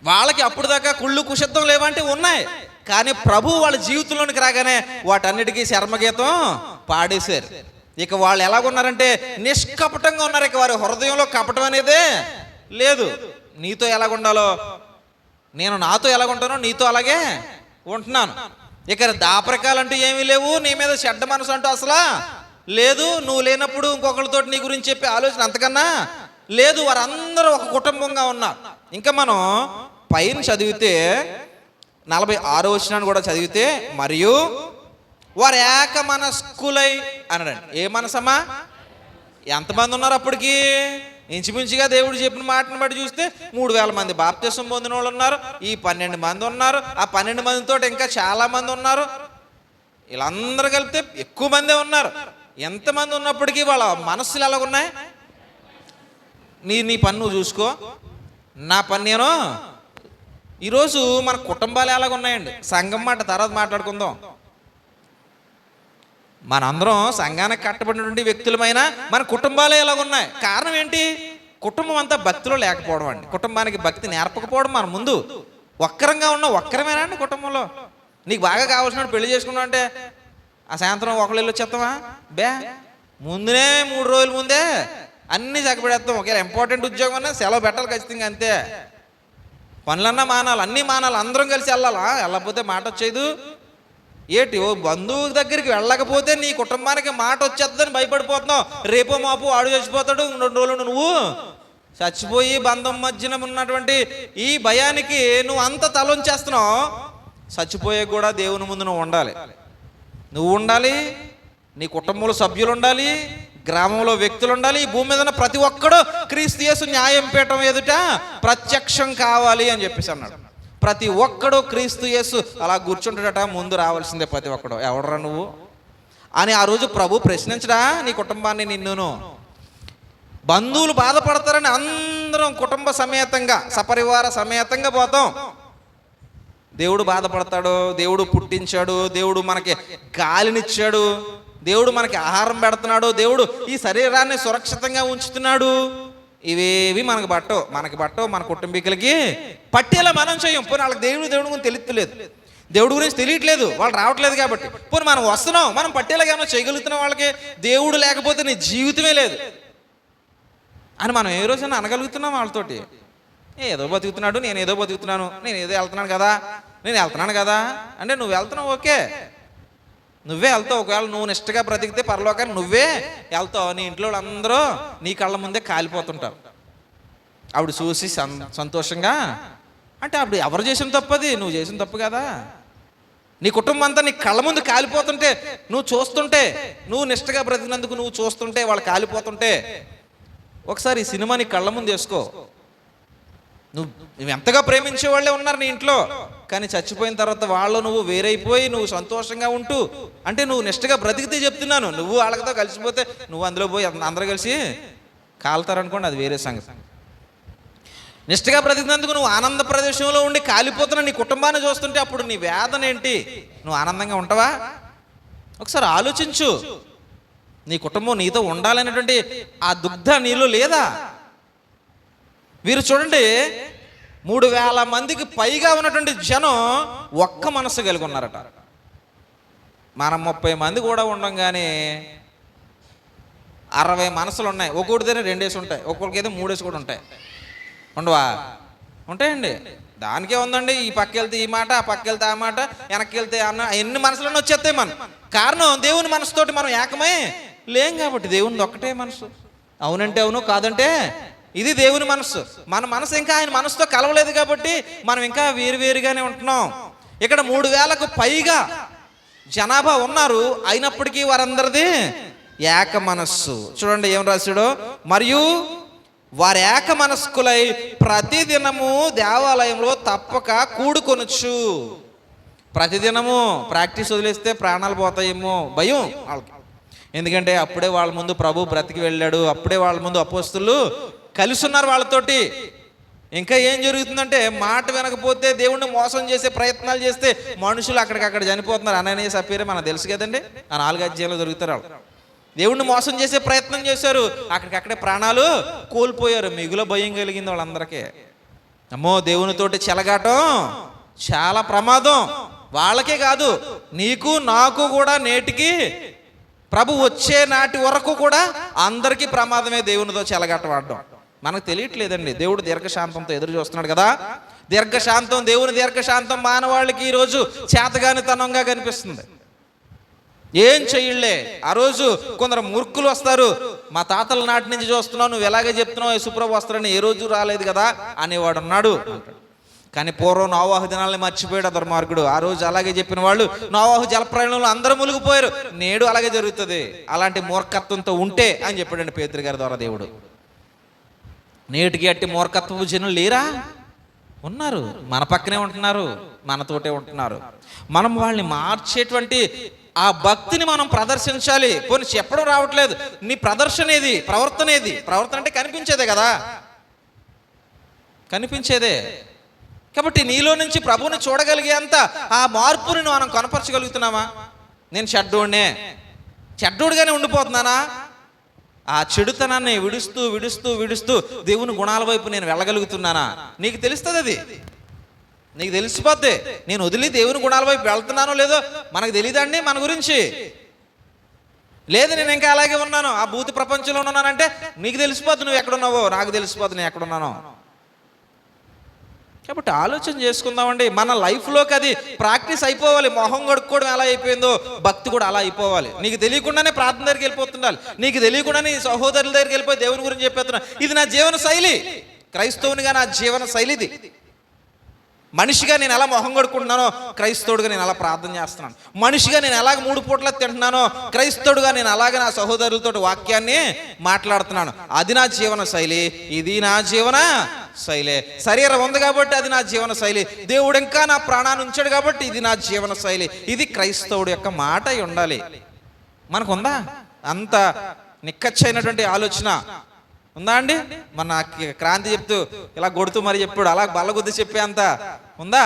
[SPEAKER 1] వాళ్ళకి అప్పుడు దాకా కుళ్ళు కుషిద్ధం లేవంటే ఉన్నాయి, కానీ ప్రభు వాళ్ళ జీవితంలోనికి రాగానే వాటన్నిటికీ శర్మగీతం పాడేశారు. ఇక వాళ్ళు ఎలాగున్నారంటే నిష్కపటంగా ఉన్నారు. ఇక వారి హృదయంలో కపటం అనేదే లేదు. నీతో ఎలాగుండాలో, నేను నాతో ఎలాగుంటానో నీతో అలాగే ఉంటున్నాను. ఇక దాపరికాలంటూ ఏమీ లేవు, నీ మీద చెడ్డ మనసు అంటూ అసలు లేదు. నువ్వు లేనప్పుడు ఇంకొకరితో నీ గురించి చెప్పే ఆలోచన అంతకన్నా లేదు. వారందరూ ఒక కుటుంబంగా ఉన్నారు. ఇంకా మనం పైన చదివితే 46వ వచనాన్ని కూడా చదివితే, మరియు వారు ఏక మనస్కులై అన్నాడండి. ఏ మనసమ్మా? ఎంతమంది ఉన్నారు అప్పటికి? ఇంచుమించుగా దేవుడు చెప్పిన మాటను బట్టి చూస్తే 3000 మంది బాప్తిసం పొందిన వాళ్ళు ఉన్నారు, ఈ 12 మంది ఉన్నారు, ఆ 12 మందితో ఇంకా చాలా మంది ఉన్నారు. వీళ్ళందరూ కలిపితే ఎక్కువ మందే ఉన్నారు. ఎంతమంది ఉన్నప్పటికీ వాళ్ళ మనస్సులు ఎలాగున్నాయి? నీ పని నువ్వు చూసుకో, నా పని నేను. ఈరోజు మన కుటుంబాలు ఎలాగున్నాయండి? సంఘం మాట తర్వాత మాట్లాడుకుందాం. మనందరం సంఘానికి కట్టబడినటువంటి వ్యక్తులమైన మన కుటుంబాలే ఎలాగున్నాయి? కారణం ఏంటి? కుటుంబం అంతా భక్తిలో లేకపోవడం అండి. కుటుంబానికి భక్తి నేర్పకపోవడం. మన ముందు ఒక్కరంగా ఉన్న ఒక్కరమేనా అండి కుటుంబంలో? నీకు బాగా కావాల్సిన పెళ్లి చేసుకున్నావు అంటే ఆ సాయంత్రం ఒకళ్ళు వెళ్ళి వచ్చేస్తామా? ముందునే 3 రోజుల ముందే అన్నీ చక్కబెడేస్తాం. ఒకవేళ ఇంపార్టెంట్ ఉద్యోగం అన్నా సెలవు పెట్టాలి ఖచ్చితంగా, అంతే. పనులన్నా మానాలి, అన్నీ మానాలి, అందరం కలిసి వెళ్ళాలా? వెళ్ళకపోతే మాట వచ్చేది ఏటి? ఓ బంధువు దగ్గరికి వెళ్ళకపోతే నీ కుటుంబానికి మాట వచ్చేద్దని భయపడిపోతున్నావు. రేపో మాపు ఆడు చచ్చిపోతాడు, 2 రోజులు నువ్వు చచ్చిపోయి బంధం మధ్యన ఉన్నటువంటి ఈ భయానికి నువ్వు అంత తలొంచేస్తున్నావు. చచ్చిపోయే కూడా దేవుని ముందు నువ్వు ఉండాలి, నువ్వు ఉండాలి, నీ కుటుంబంలో సభ్యులు ఉండాలి, గ్రామంలో వ్యక్తులు ఉండాలి. ఈ భూమి మీద ప్రతి ఒక్కడు క్రీస్తు యేసు న్యాయం పీఠం ఎదుట ప్రత్యక్షం కావాలి అని చెప్పేసి అన్నాడు. ప్రతి ఒక్కడు క్రీస్తు యేసు అలా కూర్చుంటాడట, ముందు రావాల్సిందే ప్రతి ఒక్కడు. ఎవడరా నువ్వు అని ఆ రోజు ప్రభు ప్రశ్నించడా నీ కుటుంబాన్ని, నిన్నును? బంధువులు బాధపడతారని అందరం కుటుంబ సమేతంగా సపరివార సమేతంగా పోతాం. దేవుడు బాధపడతాడు, దేవుడు పుట్టించాడు, దేవుడు మనకి గాలినిచ్చాడు, దేవుడు మనకి ఆహారం పెడుతున్నాడు, దేవుడు ఈ శరీరాన్ని సురక్షితంగా ఉంచుతున్నాడు. ఇవేవి మనకి బట్టో మన కుటుంబీకులకి పట్టేలా మనం చేయం. పోనీ వాళ్ళకి దేవుడి గురించి తెలియట్లేదు, దేవుడి గురించి తెలియట్లేదు, వాళ్ళు రావట్లేదు కాబట్టి. పోనీ మనం వస్తున్నాం, మనం పట్టేలాగా ఏమైనా చేయగలుగుతున్నాం వాళ్ళకి? దేవుడు లేకపోతే నీ జీవితమే లేదు అని మనం ఏ రోజైనా అనగలుగుతున్నాం వాళ్ళతోటి? ఏదో బతుకుతున్నాడు, నేను ఏదో బతుకుతున్నాను, నేను ఏదో వెళ్తున్నాను కదా అంటే నువ్వు వెళ్తున్నావు, ఓకే, నువ్వే వెళ్తావు. ఒకవేళ నువ్వు నిష్టగా బ్రతికితే పరలోకానికి నువ్వే వెళ్తావు. నీ ఇంట్లో అందరూ నీ కళ్ళ ముందే కాలిపోతుంటారు. ఆవిడ చూసి సంతోషంగా అంటే అప్పుడు ఎవరు చేసిన తప్పది? నువ్వు చేసిన తప్పు కదా. నీ కుటుంబం అంతా నీ కళ్ళ ముందు కాలిపోతుంటే నువ్వు చూస్తుంటే, నువ్వు నిష్టగా బ్రతికినందుకు నువ్వు చూస్తుంటే, వాళ్ళు కాలిపోతుంటే ఒకసారి ఈ సినిమా నీ కళ్ళ ముందు వేసుకో. నువ్వు ఎంతగా ప్రేమించే వాళ్ళే ఉన్నారు నీ ఇంట్లో, కానీ చచ్చిపోయిన తర్వాత వాళ్ళు నువ్వు వేరైపోయి నువ్వు సంతోషంగా ఉంటూ అంటే నువ్వు నిష్టగా బ్రతికితే చెప్తున్నాను. నువ్వు వాళ్ళతో కలిసిపోతే నువ్వు అందులో పోయి అందరూ కలిసి కాలుతారనుకోండి, అది వేరే సంగతి. నిష్టగా బ్రతికినందుకు నువ్వు ఆనంద ప్రదేశంలో ఉండి కాలిపోతున్న నీ కుటుంబాన్ని చూస్తుంటే అప్పుడు నీ వేదన ఏంటి? నువ్వు ఆనందంగా ఉంటావా? ఒకసారి ఆలోచించు. నీ కుటుంబం నీతో ఉండాలనేటువంటి ఆ దుగ్ధ నీలో లేదా? వీరు చూడండి, 3000 మందికి పైగా ఉన్నటువంటి జనం ఒక్క మనసు కలిగి ఉన్నారట. మనం 30 మంది కూడా ఉండంగానే 60 మనసులు ఉన్నాయి. ఒక్కొక్కటిదే 2 వేసి ఉంటాయి, ఒక్కొక్కరికి అయితే 3 వేసి కూడా ఉంటాయి. ఉండవా? ఉంటాయండి. దానికే ఉందండి. ఈ పక్క వెళ్తే ఈ మాట, ఆ పక్క వెళ్తే ఆ మాట, వెనక్కి వెళ్తే అన్న, ఎన్ని మనసులను వచ్చేస్తాయి మనం. కారణం దేవుని మనసుతోటి మనం ఏకమై లేం కాబట్టి దేవునిది ఒక్కటే మనసు. అవునంటే అవును, కాదంటే ఇది దేవుని మనసు. మన మనసు ఇంకా ఆయన మనసుతో కలవలేదు కాబట్టి మనం ఇంకా వేరువేరుగానే ఉంటున్నాం. ఇక్కడ 3000కు పైగా జనాభా ఉన్నారు, అయినప్పటికీ వారందరిది ఏక మనస్సు. చూడండి ఏం రాశాడో, మరియు వారి ఏక మనస్కులై ప్రతిదినము దేవాలయంలో తప్పక కూడుకొనొచ్చు. ప్రతిదినము ప్రాక్టీస్ వదిలేస్తే ప్రాణాలు పోతాయేమో భయం వాళ్ళకి. ఎందుకంటే అప్పుడే వాళ్ళ ముందు ప్రభు బ్రతికి వెళ్ళాడు, అప్పుడే వాళ్ళ ముందు అపోస్తులు కలిసి ఉన్నారు వాళ్ళతోటి. ఇంకా ఏం జరుగుతుందంటే, మాట వినకపోతే దేవుణ్ణి మోసం చేసే ప్రయత్నాలు చేస్తే మనుషులు అక్కడికక్కడ చనిపోతున్నారు. అననీయ సఫీరే మనకు తెలుసు కదండి, ఆ 4 అధ్యాయాలు దొరుకుతారు. వాళ్ళు దేవుణ్ణి మోసం చేసే ప్రయత్నం చేశారు, అక్కడికక్కడే ప్రాణాలు కోల్పోయారు. మిగుల భయం కలిగింది వాళ్ళందరికీ. అమ్మో, దేవునితోటి చెలగాటం చాలా ప్రమాదం. వాళ్ళకే కాదు, నీకు నాకు కూడా నేటికి ప్రభు వచ్చే నాటి వరకు కూడా అందరికీ ప్రమాదమే దేవునితో చెలగాటవాడడం. మనకు తెలియట్లేదండి. దేవుడు దీర్ఘశాంతంతో ఎదురు చూస్తున్నాడు కదా. దీర్ఘశాంతం, దేవుని దీర్ఘశాంతం మానవాళికి ఈరోజు చేతగానితనంగా కనిపిస్తుంది. ఏం చెయ్యలే. ఆ రోజు కొందరు మూర్ఖులు వస్తారు, మా తాతల నాటి నుంచి చూస్తున్నావు, నువ్వు ఎలాగే చెప్తున్నావు యేసుప్రభు వస్తారని ఏ రోజు రాలేదు కదా అనేవాడు ఉన్నాడు. కానీ పూర్వం నోవాహు దినాలని మర్చిపోయాడు దుర్మార్గుడు. ఆ రోజు అలాగే చెప్పిన వాళ్ళు నోవాహు జలప్రయాణంలో అందరూ మునిగిపోయారు. నేడు అలాగే జరుగుతుంది. అలాంటి మూర్ఖత్వంతో ఉంటే అని చెప్పాడండి పేతురు గారి ద్వారా దేవుడు. నేటికి అట్టి మూర్ఖత్వపు జనులు లేరా? ఉన్నారు, మన పక్కనే ఉంటున్నారు, మనతోటే ఉంటున్నారు. మనం వాళ్ళని మార్చేటువంటి ఆ భక్తిని మనం ప్రదర్శించాలి. పోనీ చెప్పడం రావట్లేదు, నీ ప్రదర్శన ఏది, ప్రవర్తన ఏది? ప్రవర్తన అంటే కనిపించేదే కదా, కనిపించేదే. కాబట్టి నీలో నుంచి ప్రభువుని చూడగలిగేంత ఆ మార్పుని మనం కనపరచగలుగుతున్నామా? నేను చెడ్డోడుగానే ఉండిపోతున్నానా? ఆ చెడుతనాన్ని విడుస్తూ విడుస్తూ విడుస్తూ దేవుని గుణాల వైపు నేను వెళ్ళగలుగుతున్నానా? నీకు తెలుస్తుంది, అది నీకు తెలిసిపోద్ది. నేను వదిలి దేవుని గుణాల వైపు వెళ్తున్నానో లేదో మనకు తెలియదండి మన గురించి. లేదు నేను ఇంకా అలాగే ఉన్నాను, ఆ భూతి ప్రపంచంలో ఉన్నానంటే నీకు తెలిసిపోద్ది నువ్వు ఎక్కడున్నావో, నాకు తెలిసిపోద్ది నేను ఎక్కడున్నానో. కాబట్టి ఆలోచన చేసుకుందామండి. మన లైఫ్లోకి అది ప్రాక్టీస్ అయిపోవాలి. మొహం కడుక్కోవడం ఎలా అయిపోయిందో భక్తి కూడా అలా అయిపోవాలి. నీకు తెలియకుండానే ప్రార్థన దగ్గరికి వెళ్ళిపోతుండాలి, నీకు తెలియకుండానే సహోదరుల దగ్గరికి వెళ్ళిపోయి దేవుని గురించి చెప్పేస్తున్నా. ఇది నా జీవన శైలి, క్రైస్తవునిగా నా జీవన శైలి ఇది. మనిషిగా నేను ఎలా మొహం కడుక్కుంటున్నానో క్రైస్తవుడిగా నేను అలా ప్రార్థన చేస్తున్నాను. మనిషిగా నేను ఎలాగ 3 పూట్ల తింటున్నానో క్రైస్తవుడిగా నేను అలాగే నా సహోదరులతో వాక్యాన్ని మాట్లాడుతున్నాను. అది నా జీవన శైలి, ఇది నా జీవన శైలి. శరీరం ఉంది కాబట్టి అది నా జీవన శైలి. దేవుడు ఇంకా నా ప్రాణాన్ని ఉంచాడు కాబట్టి ఇది నా జీవన శైలి. ఇది క్రైస్తవుడి యొక్క మాట అయి ఉండాలి. మనకుందా అంత నిక్కచ్చైనటువంటి ఆలోచన? ఉందా అండి? మన క్రాంతి చెప్తూ ఇలా కొడుతూ మరి చెప్పాడు, అలా బల్లగుద్ది చెప్పే అంత ఉందా?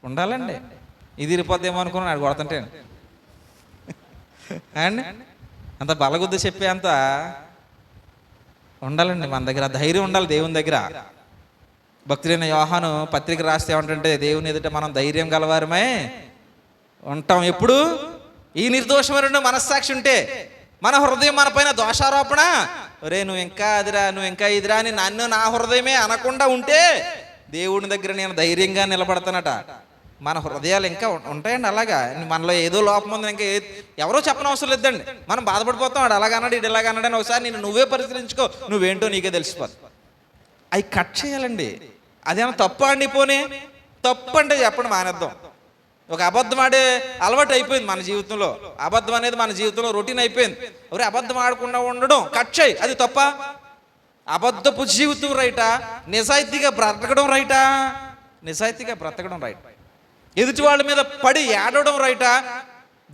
[SPEAKER 1] ఉండాలండి. ఇది ఇరిపోద్దేమో అనుకున్నాను ఆడు కొడుతుంటే అండి. అంత బల్లగుద్ది చెప్పే అంత ఉండాలండి మన దగ్గర. ధైర్యం ఉండాలి దేవుని దగ్గర. భక్తుడైన యోహాను పత్రిక రాస్తే ఏమంటే, దేవుని ఎదుట మనం ధైర్యం గలవారమై ఉంటాం. ఎప్పుడు? ఈ నిర్దోషమైన మనస్సాక్షి ఉంటే, మన హృదయం మన పైన దోషారోపణ, ఒరే నువ్వు ఇంకా అదిరా, నువ్వు ఇంకా ఇదిరా అని నన్ను నా హృదయమే అనకుండా ఉంటే దేవుని దగ్గర నేను ధైర్యంగా నిలబడతానట. మన హృదయాలు ఇంకా ఉంటాయండి అలాగా. మనలో ఏదో లోపం ఉంది, ఇంకా ఎవరో చెప్పనవసరం లేదండి. మనం బాధపడిపోతాం, వాడు అలాగన్నాడు ఇటు ఇలాగన్నాడు అని. ఒకసారి నేను నువ్వే పరిశీలించుకో, నువ్వేంటో నీకే తెలిసిపోదు. అవి కట్ చేయాలండి. అదేమన్నా తప్పు అండి? పోనీ తప్పు అంటే చెప్పండి, మానేద్దాం. ఒక అబద్ధం ఆడే అలవాటు అయిపోయింది మన జీవితంలో. అబద్ధం అనేది మన జీవితంలో రొటీన్ అయిపోయింది. ఎవరు అబద్ధం ఆడకుండా ఉండడం కట్ చేయి, అది తప్ప? అబద్ధపు జీవితం రైటా? నిజాయితీగా బ్రతకడం రైటా? నిజాయితీగా బ్రతకడం రైట్. ఎదుటి వాళ్ళ మీద పడి ఏడవడం రైటా?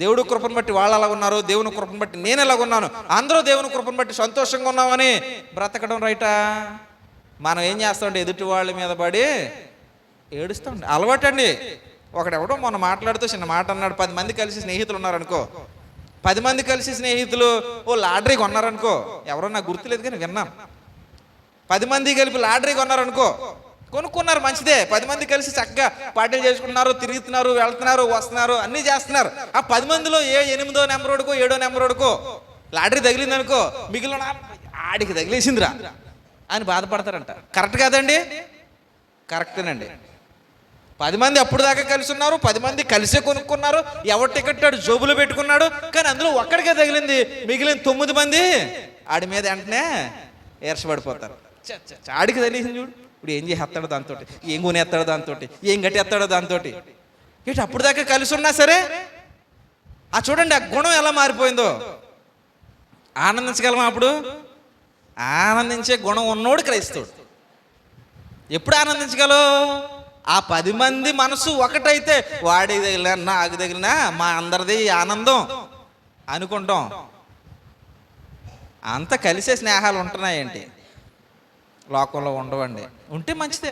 [SPEAKER 1] దేవుడు కృపను బట్టి వాళ్ళు అలా ఉన్నారు, దేవుని కృపను బట్టి నేను ఎలాగున్నాను, అందరూ దేవుని కృపను బట్టి సంతోషంగా ఉన్నామని బ్రతకడం రైటా? మనం ఏం చేస్తామంటే ఎదుటి వాళ్ళ మీద పడి ఏడుస్తామండి. అలవాటండి. ఒకడెవడో మొన్న మాట్లాడుతూ చిన్న మాట అన్నాడు. 10 మంది కలిసి స్నేహితులు ఉన్నారనుకో, 10 మంది కలిసి స్నేహితులు ఓ లాటరీ కొన్నారనుకో, ఎవరో నాకు గుర్తులేదు కానీ విన్నాను. 10 మంది కలిపి లాటరీ కొన్నారనుకో, కొనుక్కున్నారు, మంచిదే. 10 మంది కలిసి చక్కగా పార్టీలు చేసుకుంటున్నారు, తిరుగుతున్నారు, వెళ్తున్నారు, వస్తున్నారు, అన్నీ చేస్తున్నారు. ఆ 10 మందిలో 8వ నెంబరోడుకో 7వ నెంబరోడుకో లాటరీ తగిలిందనుకో, మిగిలిన ఆడికి తగిలేసిందిరా అని బాధపడతారంట. కరెక్ట్ కాదండి? కరెక్టేనండి. 10 మంది అప్పుడు దాకా కలిసి ఉన్నారు, 10 మంది కలిసే కొనుక్కున్నారు, ఎవరు టికెట్ ఆడు జోబులో పెట్టుకున్నాడు. కానీ అందులో ఒక్కడికే తగిలింది, మిగిలిన 9 మంది ఆడి మీద వెంటనే ఏర్చబడిపోతారు. ఆడికి తెలిసింది చూడు, ఇప్పుడు ఏం చేస్తాడో దాంతో, ఏం కొనేస్తాడో దాంతో, ఏం గట్టేస్తాడో దాంతో. ఇటు అప్పుడు దాకా కలిసి ఉన్నా సరే చూడండి ఆ గుణం ఎలా మారిపోయిందో. ఆనందించగలమా? అప్పుడు ఆనందించే గుణం ఉన్నోడు క్రైస్తవుడు. ఎప్పుడు ఆనందించగలవు? ఆ 10 మంది మనసు ఒకటైతే, వాడి తగిలినా నాకు తగిలినా మా అందరిది ఆనందం అనుకుంటాం. అంత కలిసే స్నేహాలు ఉంటున్నాయేంటి? లోకంలో ఉండవండి. ఉంటే మంచిదే,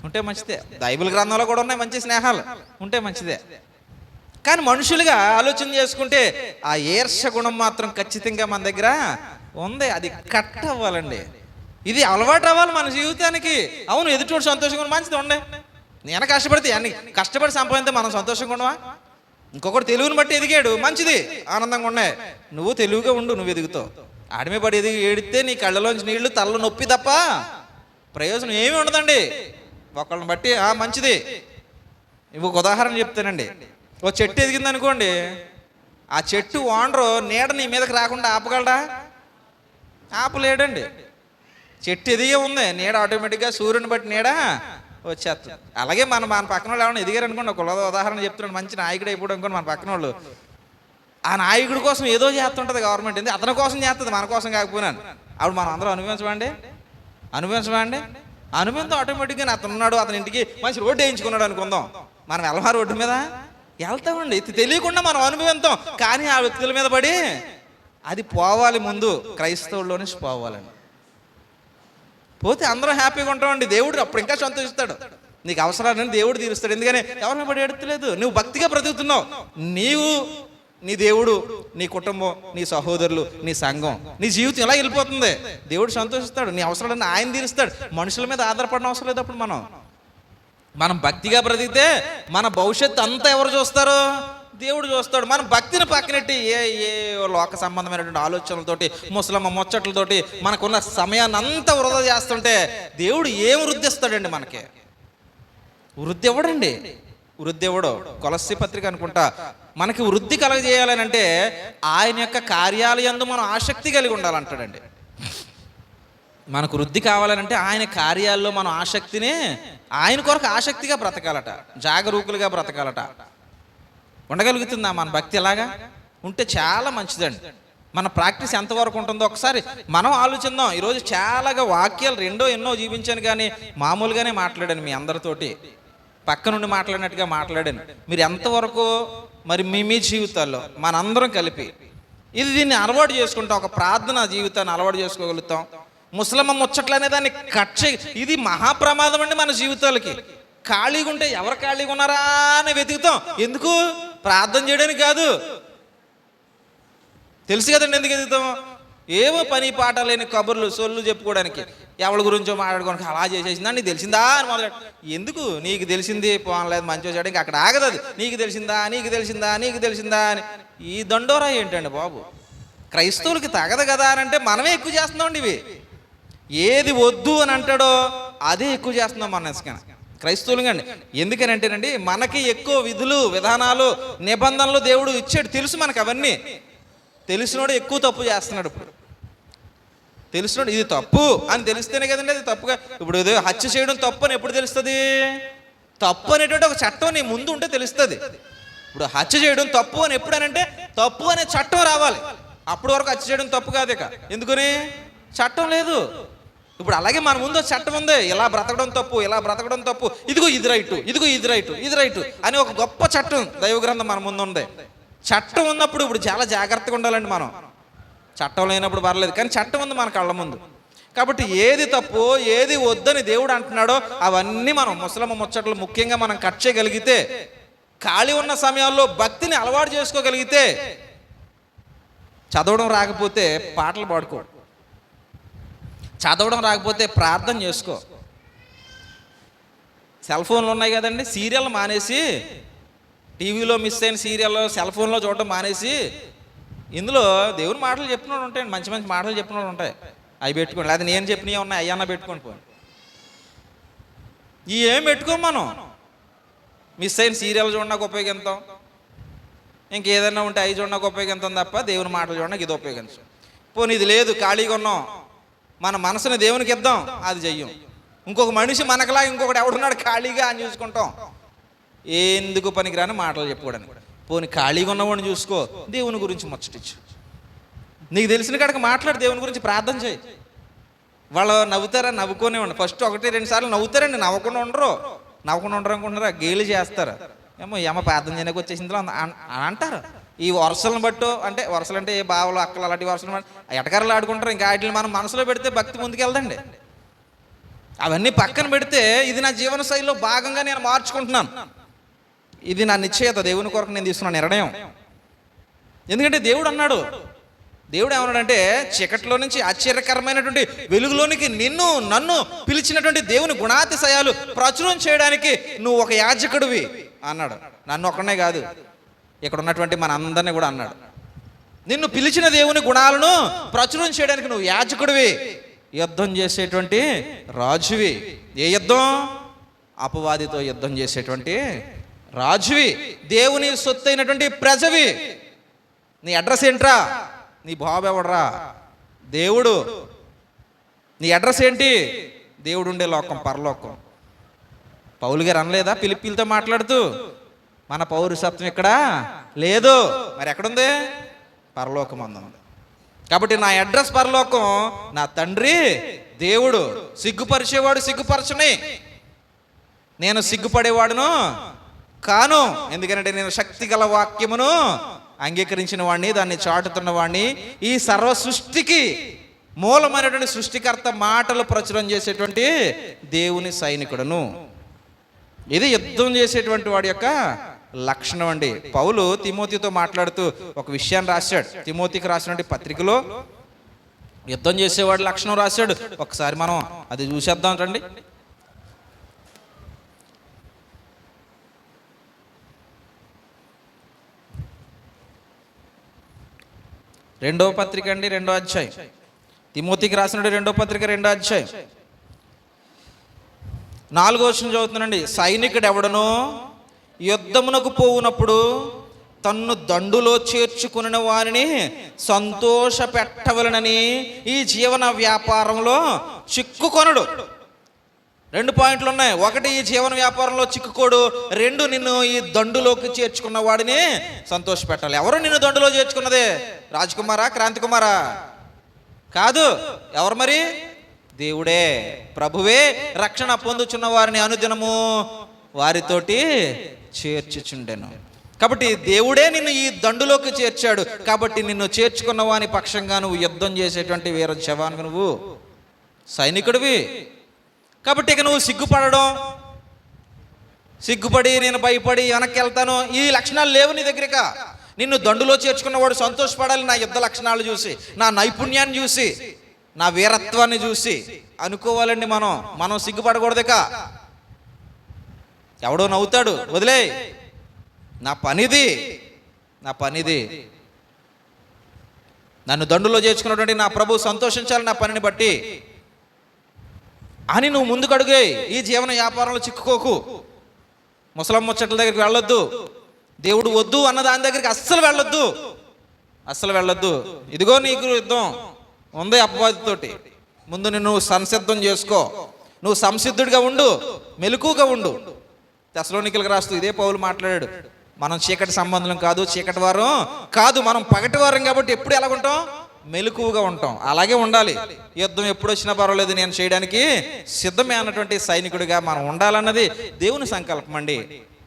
[SPEAKER 1] ఉంటే మంచిదే. బైబిల్ గ్రంథంలో కూడా ఉన్నాయి మంచి స్నేహాలు, ఉంటే మంచిదే. కానీ మనుషులుగా ఆలోచన చేసుకుంటే ఆ ఈర్ష్య గుణం మాత్రం ఖచ్చితంగా మన దగ్గర ఉంది. అది కట్ అవ్వాలండి. ఇది అలవాటు అవ్వాలి మన జీవితానికి. అవును, ఎదుటోడు సంతోషంగా మంచిది ఉండే. నేను కష్టపడితే అన్ని కష్టపడి సంపాదింతే మనం సంతోషంగా ఉండవా? ఇంకొకటి తెలివిని బట్టి ఎదిగాడు, మంచిది, ఆనందంగా ఉండే. నువ్వు తెలివిగా ఉండు, నువ్వు ఎదుగుతావు. ఆడమే పడి ఎదిగి ఏడితే నీ కళ్ళలోంచి నీళ్లు, తల్ల నొప్పి తప్ప ప్రయోజనం ఏమీ ఉండదండి. ఒకళ్ళని బట్టి మంచిది. ఇంకొక ఉదాహరణ చెప్తానండి. ఓ చెట్టు ఎదిగింది అనుకోండి, ఆ చెట్టు ఓనరు నీడ నీ మీదకి రాకుండా ఆపగలడా? ఆపలేడండి. చెట్టు ఎదిగే ఉంది, నీడ ఆటోమేటిక్గా సూర్యుని బట్టి నీడ వచ్చేస్తుంది. అలాగే మన పక్కన వాళ్ళు ఎవరైనా ఎదిగారు అనుకోండి, ఒక ఉదాహరణ చెప్తున్నాడు, మంచి నాయకుడు అయిపోవడం అనుకోండి. మన పక్కన వాళ్ళు ఆ నాయకుడి కోసం ఏదో చేస్తుంటుంది గవర్నమెంట్, ఎందుకు అతని కోసం చేస్తుంది, మన కోసం కాకపోయినాను. అప్పుడు మనం అందరూ అనుభవించమండి, అనుభవంతో ఆటోమేటిక్గా అతను ఉన్నాడు, అతని ఇంటికి మంచి రోడ్డు వేయించుకున్నాడు అనుకుందాం. మనం వెళ్ళమా రోడ్డు మీద? వెళ్తామండి, తెలియకుండా మనం అనుభవిస్తాం. కానీ ఆ వ్యక్తుల మీద పడి అది పోవాలి. ముందు క్రైస్తవుల్లో నుంచి పోవాలండి. పోతే అందరం హ్యాపీగా ఉంటామండి. దేవుడు అప్పుడు ఇంకా సంతోషిస్తాడు. నీకు అవసరాలని దేవుడు తీరుస్తాడు. ఎందుకని ఎవరిని పడి ఎడతలేదు, నువ్వు భక్తిగా బ్రతుకుతున్నావు. నీవు, నీ దేవుడు, నీ కుటుంబం, నీ సహోదరులు, నీ సంఘం, నీ జీవితం ఎలా వెళ్ళిపోతుంది. దేవుడు సంతోషిస్తాడు, నీ అవసరాలన్నీ ఆయన తీరుస్తాడు. మనుషుల మీద ఆధారపడిన అవసరం లేదు. అప్పుడు మనం భక్తిగా బ్రతికితే మన భవిష్యత్తు అంతా ఎవరు చూస్తారు? దేవుడు చూస్తాడు. మనం భక్తిని పక్కనెట్టి ఏ లోక సంబంధమైనటువంటి ఆలోచనలతోటి, ముసలమ్మ ముచ్చట్లతోటి మనకున్న సమయాన్ని అంతా వృధా చేస్తుంటే దేవుడు ఏం వృద్ధిస్తాడండి? మనకి వృద్ధి ఇవ్వడండి. వృద్ధి ఇవ్వడు. కొలస్సీ పత్రిక అనుకుంటా, మనకి వృద్ధి కలగజేయాలని అంటే ఆయన యొక్క కార్యాలయందు మనం ఆసక్తి కలిగి ఉండాలంటాడండి. మనకు వృద్ధి కావాలంటే ఆయన కార్యాల్లో మనం ఆసక్తిని, ఆయన కొరకు ఆసక్తిగా బ్రతకాలట, జాగరూకులుగా బ్రతకాలట. ఉండగలుగుతుందా మన భక్తి? ఎలాగా ఉంటే చాలా మంచిదండి. మన ప్రాక్టీస్ ఎంతవరకు ఉంటుందో ఒకసారి మనం ఆలోచిద్దాం. ఈరోజు చాలాగా వాక్యాలు ఎన్నో జీవించాను, కానీ మామూలుగానే మాట్లాడాను మీ అందరితోటి, పక్క నుండి మాట్లాడినట్టుగా మాట్లాడాను. మీరు ఎంతవరకు మరి మీ జీవితాల్లో మనందరం కలిపి దీన్ని అలవాటు చేసుకుంటాం, ఒక ప్రార్థన జీవితాన్ని అలవాటు చేసుకోగలుగుతాం. ముసలమ్మ ముచ్చట్లు అనే దాన్ని ఇది మహాప్రమాదం అండి మన జీవితాలకి. ఖాళీగా ఉంటే ఎవరు ఖాళీగా ఉన్నారా అని వెతుకుతాం. ఎందుకు? ప్రార్థన చేయడానికి కాదు. తెలుసు కదండి ఎందుకు వెతుకుతాం? ఏవో పని పాట లేని కబుర్లు సొల్లు చెప్పుకోవడానికి, ఎవరి గురించో మాట్లాడుకోవడానికి. అలా చేసేసిందా, నీకు తెలిసిందా అని మొదలెట్టు. ఎందుకు? నీకు తెలిసింది పోనలేదు, మంచిగా చేయడానికి అక్కడ ఆగదు అది. నీకు తెలిసిందా అని ఈ దండోరా ఏంటండి బాబు? క్రైస్తవులకి తగదు కదా అని అంటే మనమే ఎక్కువ చేస్తున్నామండి. ఇవి ఏది వద్దు అని అంటాడో అదే ఎక్కువ చేస్తున్నాం మన క్రైస్తవులుగా అండి. ఎందుకని అంటేనండి, మనకి ఎక్కువ విధులు, విధానాలు, నిబంధనలు దేవుడు ఇచ్చాడు. తెలుసు మనకు అవన్నీ. తెలిసినోడు ఎక్కువ తప్పు చేస్తున్నాడు. ఇప్పుడు తెలిసినోడు ఇది తప్పు అని తెలిస్తేనే కదండి అది తప్పుగా. ఇప్పుడు హత్య చేయడం తప్పు అని ఎప్పుడు తెలుస్తుంది? తప్పు అనేటువంటి ఒక చట్టం నీ ముందు ఉంటే తెలుస్తుంది. ఇప్పుడు హత్య చేయడం తప్పు అని ఎప్పుడనంటే తప్పు అనే చట్టం రావాలి. అప్పటి వరకు హత్య చేయడం తప్పు కాదు. ఇక ఎందుకని? చట్టం లేదు. ఇప్పుడు అలాగే మన ముందు చట్టం ఉంది, ఇలా బ్రతకడం తప్పు, ఇలా బ్రతకడం తప్పు, ఇదిగో ఇది రైటు అని ఒక గొప్ప చట్టం దైవ గ్రంథం మన ముందు ఉంది. చట్టం ఉన్నప్పుడు ఇప్పుడు చాలా జాగ్రత్తగా ఉండాలండి మనం. చట్టం లేనప్పుడు పర్లేదు, కానీ చట్టం ఉంది మన కళ్ళ ముందు. కాబట్టి ఏది తప్పు, ఏది వద్దని దేవుడు అంటున్నాడో అవన్నీ మనం ముసలమ్మ ముచ్చట్లు ముఖ్యంగా మనం కట్ చేయగలిగితే, ఖాళీ ఉన్న సమయాల్లో భక్తిని అలవాటు చేసుకోగలిగితే, చదవడం రాకపోతే పాటలు పాడుకో, చదవడం రాకపోతే ప్రార్థన చేసుకో. సెల్ ఫోన్లు ఉన్నాయి కదండి, సీరియల్ మానేసి, టీవీలో మిస్ అయిన సీరియల్ సెల్ ఫోన్లో చూడటం మానేసి, ఇందులో దేవుని మాటలు చెప్పినోడు ఉంటాయండి, మంచి మంచి మాటలు చెప్పినోడు ఉంటాయి, అవి పెట్టుకోండి. లేదా నేను చెప్పినవి ఉన్నాయి, అయ్యన్నా పెట్టుకోండి. పోయి ఏం పెట్టుకోం మనం. మిస్ అయిన సీరియల్ చూడడానికి ఉపయోగిస్తాం, ఇంకేదైనా ఉంటే అవి చూడడానికి ఉపయోగిస్తాం తప్ప దేవుని మాటలు చూడడానికి ఇది ఉపయోగించాం. పోనీ ఇది లేదు, ఖాళీగా ఉన్నాం, మన మనసుని దేవునికి ఇద్దాం, అది చెయ్యం. ఇంకొక మనిషి మనకలా ఇంకొకటి ఎవడున్నాడు ఖాళీగా అని చూసుకుంటాం, ఎందుకు పనికిరాని మాటలు చెప్పుకోవడానికి. పోనీ ఖాళీగా ఉన్నవాడిని చూసుకో, దేవుని గురించి ముచ్చటిచ్చు, నీకు తెలిసిన కాడికి మాట్లాడు, దేవుని గురించి ప్రార్థన చేయి. వాళ్ళు నవ్వుతారా, నవ్వుకోనే ఉండి ఫస్ట్ 1-2 సార్లు నవ్వుతారండి, నవ్వకుండా ఉండరు అనుకుంటున్నారా, గేలు చేస్తారు, ఏమో ప్రార్థన చేయడానికి వచ్చేసిందో అని అంటారు. ఈ వరుసలను బట్టు, అంటే వరుసలు అంటే ఏ బావలు అక్కలు అలాంటి వరుసలు ఎటకరలు ఆడుకుంటారు. ఇంకా వాటిని మనం మనసులో పెడితే భక్తి ముందుకెళ్దండి. అవన్నీ పక్కన పెడితే ఇది నా జీవన శైలిలో భాగంగా నేను మార్చుకుంటున్నాను, ఇది నా నిశ్చయత, దేవుని కొరకు నేను తీసుకున్న నిర్ణయం. ఎందుకంటే దేవుడు అన్నాడు, దేవుడు ఏమన్నాడంటే చీకట్లో నుంచి ఆశ్చర్యకరమైనటువంటి వెలుగులోనికి నన్ను పిలిచినటువంటి దేవుని గుణాతిశయాలు ప్రచురం చేయడానికి నువ్వు ఒక యాజకుడివి అన్నాడు. నన్ను ఒక్కనే కాదు, ఇక్కడ ఉన్నటువంటి మన అందరినీ కూడా అన్నాడు, నిన్ను పిలిచిన దేవుని గుణాలను ప్రచురం చేయడానికి నువ్వు యాజకుడివి, యుద్ధం చేసేటువంటి రాజువి. ఏ యుద్ధం? అపవాదితో యుద్ధం చేసేటువంటి రాజువి, దేవుని సొత్తు అయినటువంటి ప్రజవి. నీ అడ్రస్ ఏంట్రా? నీ బాబు ఎవడరా? దేవుడు. నీ అడ్రస్ ఏంటి? దేవుడు ఉండే లోకం, పరలోకం. పౌలు గారు అనలేదా పిలిపిలతో మాట్లాడుతూ, మన పౌరసత్వం ఇక్కడ లేదు, మరి ఎక్కడుంది? పరలోకం అంది. కాబట్టి నా అడ్రస్ పరలోకం, నా తండ్రి దేవుడు. సిగ్గుపరిచేవాడు సిగ్గుపరచని, నేను సిగ్గుపడేవాడును కాను, ఎందుకంటే నేను శక్తి గల వాక్యమును అంగీకరించిన వాడిని, దాన్ని చాటుతున్న వాడిని, ఈ సర్వ సృష్టికి మూలమైనటువంటి సృష్టికర్త మాటలు ప్రచురం చేసేటువంటి దేవుని సైనికుడును. ఇది యుద్ధం చేసేటువంటి వాడి యొక్క లక్షణం అండి. పౌలు తిమోతితో మాట్లాడుతూ ఒక విషయాన్ని రాశాడు. తిమోతికి రాసినటువంటి పత్రికలో యుద్ధం చేసేవాడి లక్షణం రాశాడు. ఒకసారి మనం అది చూసేద్దాం రండి. 2వ పత్రిక అండి, 2వ అధ్యాయం. తిమోతికి రాసిన 2వ పత్రిక 2వ అధ్యాయం 4వ వచనం చదువుతున్నానండి. సైనికుడు ఎవడనో యుద్ధమునకు పోవునప్పుడు తన్ను దండులో చేర్చుకున్న వారిని సంతోష పెట్టవలనని ఈ జీవన వ్యాపారంలో చిక్కుకొనడు. 2 పాయింట్లు ఉన్నాయి. 1, ఈ జీవన వ్యాపారంలో చిక్కుకోడు. 2, నిన్ను ఈ దండులోకి చేర్చుకున్న వాడిని సంతోష పెట్టాలి. ఎవరు నిన్ను దండులో చేర్చుకున్నదే? రాజకుమారా, క్రాంతి కుమారా? కాదు. ఎవరు మరి? దేవుడే, ప్రభువే రక్షణ పొందుచున్న వారిని అనుదినము వారితోటి చేర్చుచుండెను. కాబట్టి దేవుడే నిన్ను ఈ దండులోకి చేర్చాడు. కాబట్టి నిన్ను చేర్చుకున్న వాని పక్షంగా నువ్వు యుద్ధం చేసేటువంటి వీర జవాన్గా నువ్వు సైనికుడివి. కాబట్టి ఇక నువ్వు సిగ్గుపడి నేను భయపడి వెనక్కి వెళ్తాను, ఈ లక్షణాలు లేవు నీ దగ్గరక. నిన్ను దండులో చేర్చుకున్నవాడు సంతోషపడాలి, నా యుద్ధ లక్షణాలు చూసి, నా నైపుణ్యాన్ని చూసి, నా వీరత్వాన్ని చూసి అనుకోవాలండి. మనం సిగ్గుపడకూడదుక. ఎవడో నవ్వుతాడు, వదిలే, నా పనిది. నన్ను దండులో చేర్చుకున్నటువంటి నా ప్రభు సంతోషించాలి నా పనిని బట్టి అని నువ్వు ముందుకు అడుగే. ఈ జీవన వ్యాపారంలో చిక్కుకోకు. ముసలమ్మ ముచ్చట్ల దగ్గరికి వెళ్ళొద్దు. దేవుడు వద్దు అన్న దాని దగ్గరికి అస్సలు వెళ్ళొద్దు. ఇదిగో నీకు యుద్ధం ఉంది అపవాదితోటి. ముందు నిన్ను సంసిద్ధం చేసుకో. నువ్వు సంసిద్ధుడిగా ఉండు, మెలకుగా ఉండు. తెస్సలోనికీయులకు రాస్తూ ఇదే పౌలు మాట్లాడాడు. మనం చీకటి సంబంధం కాదు, చీకటి వారం కాదు, మనం పగటి వారం. కాబట్టి ఎప్పుడు ఎలాగుంటాం? మెలకువగా ఉంటాం. అలాగే ఉండాలి. యుద్ధం ఎప్పుడు వచ్చినా పర్వాలేదు, నేను చేయడానికి సిద్ధమే అన్నటువంటి సైనికుడిగా మనం ఉండాలన్నది దేవుని సంకల్పం అండి.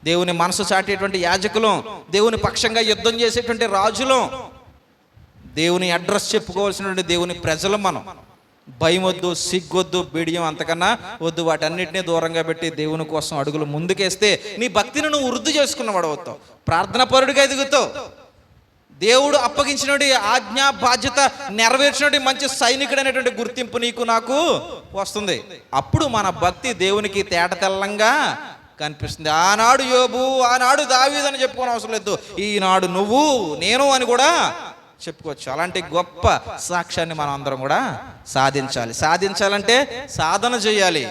[SPEAKER 1] దేవుని మనసు చాటేటువంటి యాజకులం, దేవుని పక్షంగా యుద్ధం చేసేటువంటి రాజులం, దేవుని అడ్రస్ చెప్పుకోవాల్సినటువంటి దేవుని ప్రజలు మనం. భయం వద్దు, సిగ్గొద్దు, బిడియం అంతకన్నా వద్దు. వాటన్నిటినీ దూరంగా పెట్టి దేవుని కోసం అడుగులు ముందుకేస్తే నీ భక్తిని నువ్వు వృద్ధి చేసుకున్నవాడు అవుతావు, ప్రార్థనాపరుడిగా ఎదుగుతావు. దేవుడు అప్పగించినటువంటి ఆజ్ఞా బాధ్యత నెరవేర్చినటువంటి మంచి సైనికుడు అనేటువంటి గుర్తింపు నీకు నాకు వస్తుంది. అప్పుడు మన భక్తి దేవునికి తేటతెల్లంగా కనిపిస్తుంది. ఆనాడు యోబు, ఆనాడు దావీదు అని చెప్పుకోని అవసరం లేదు. ఈనాడు నువ్వు, నేను అని కూడా చెప్పుకోవచ్చు. అలాంటి గొప్ప సాక్ష్యాన్ని మనం అందరం కూడా సాధించాలంటే సాధన చేయాలి.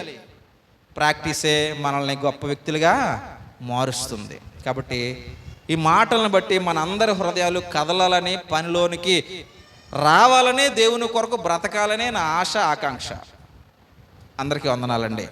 [SPEAKER 1] ప్రాక్టీసే మనల్ని గొప్ప వ్యక్తులుగా మారుస్తుంది. కాబట్టి ఈ మాటలను బట్టి మన అందరి హృదయాలు కదలాలని, పనిలోనికి రావాలని, దేవుని కొరకు బ్రతకాలనే నా ఆశ, ఆకాంక్ష. అందరికీ వందనాలండి.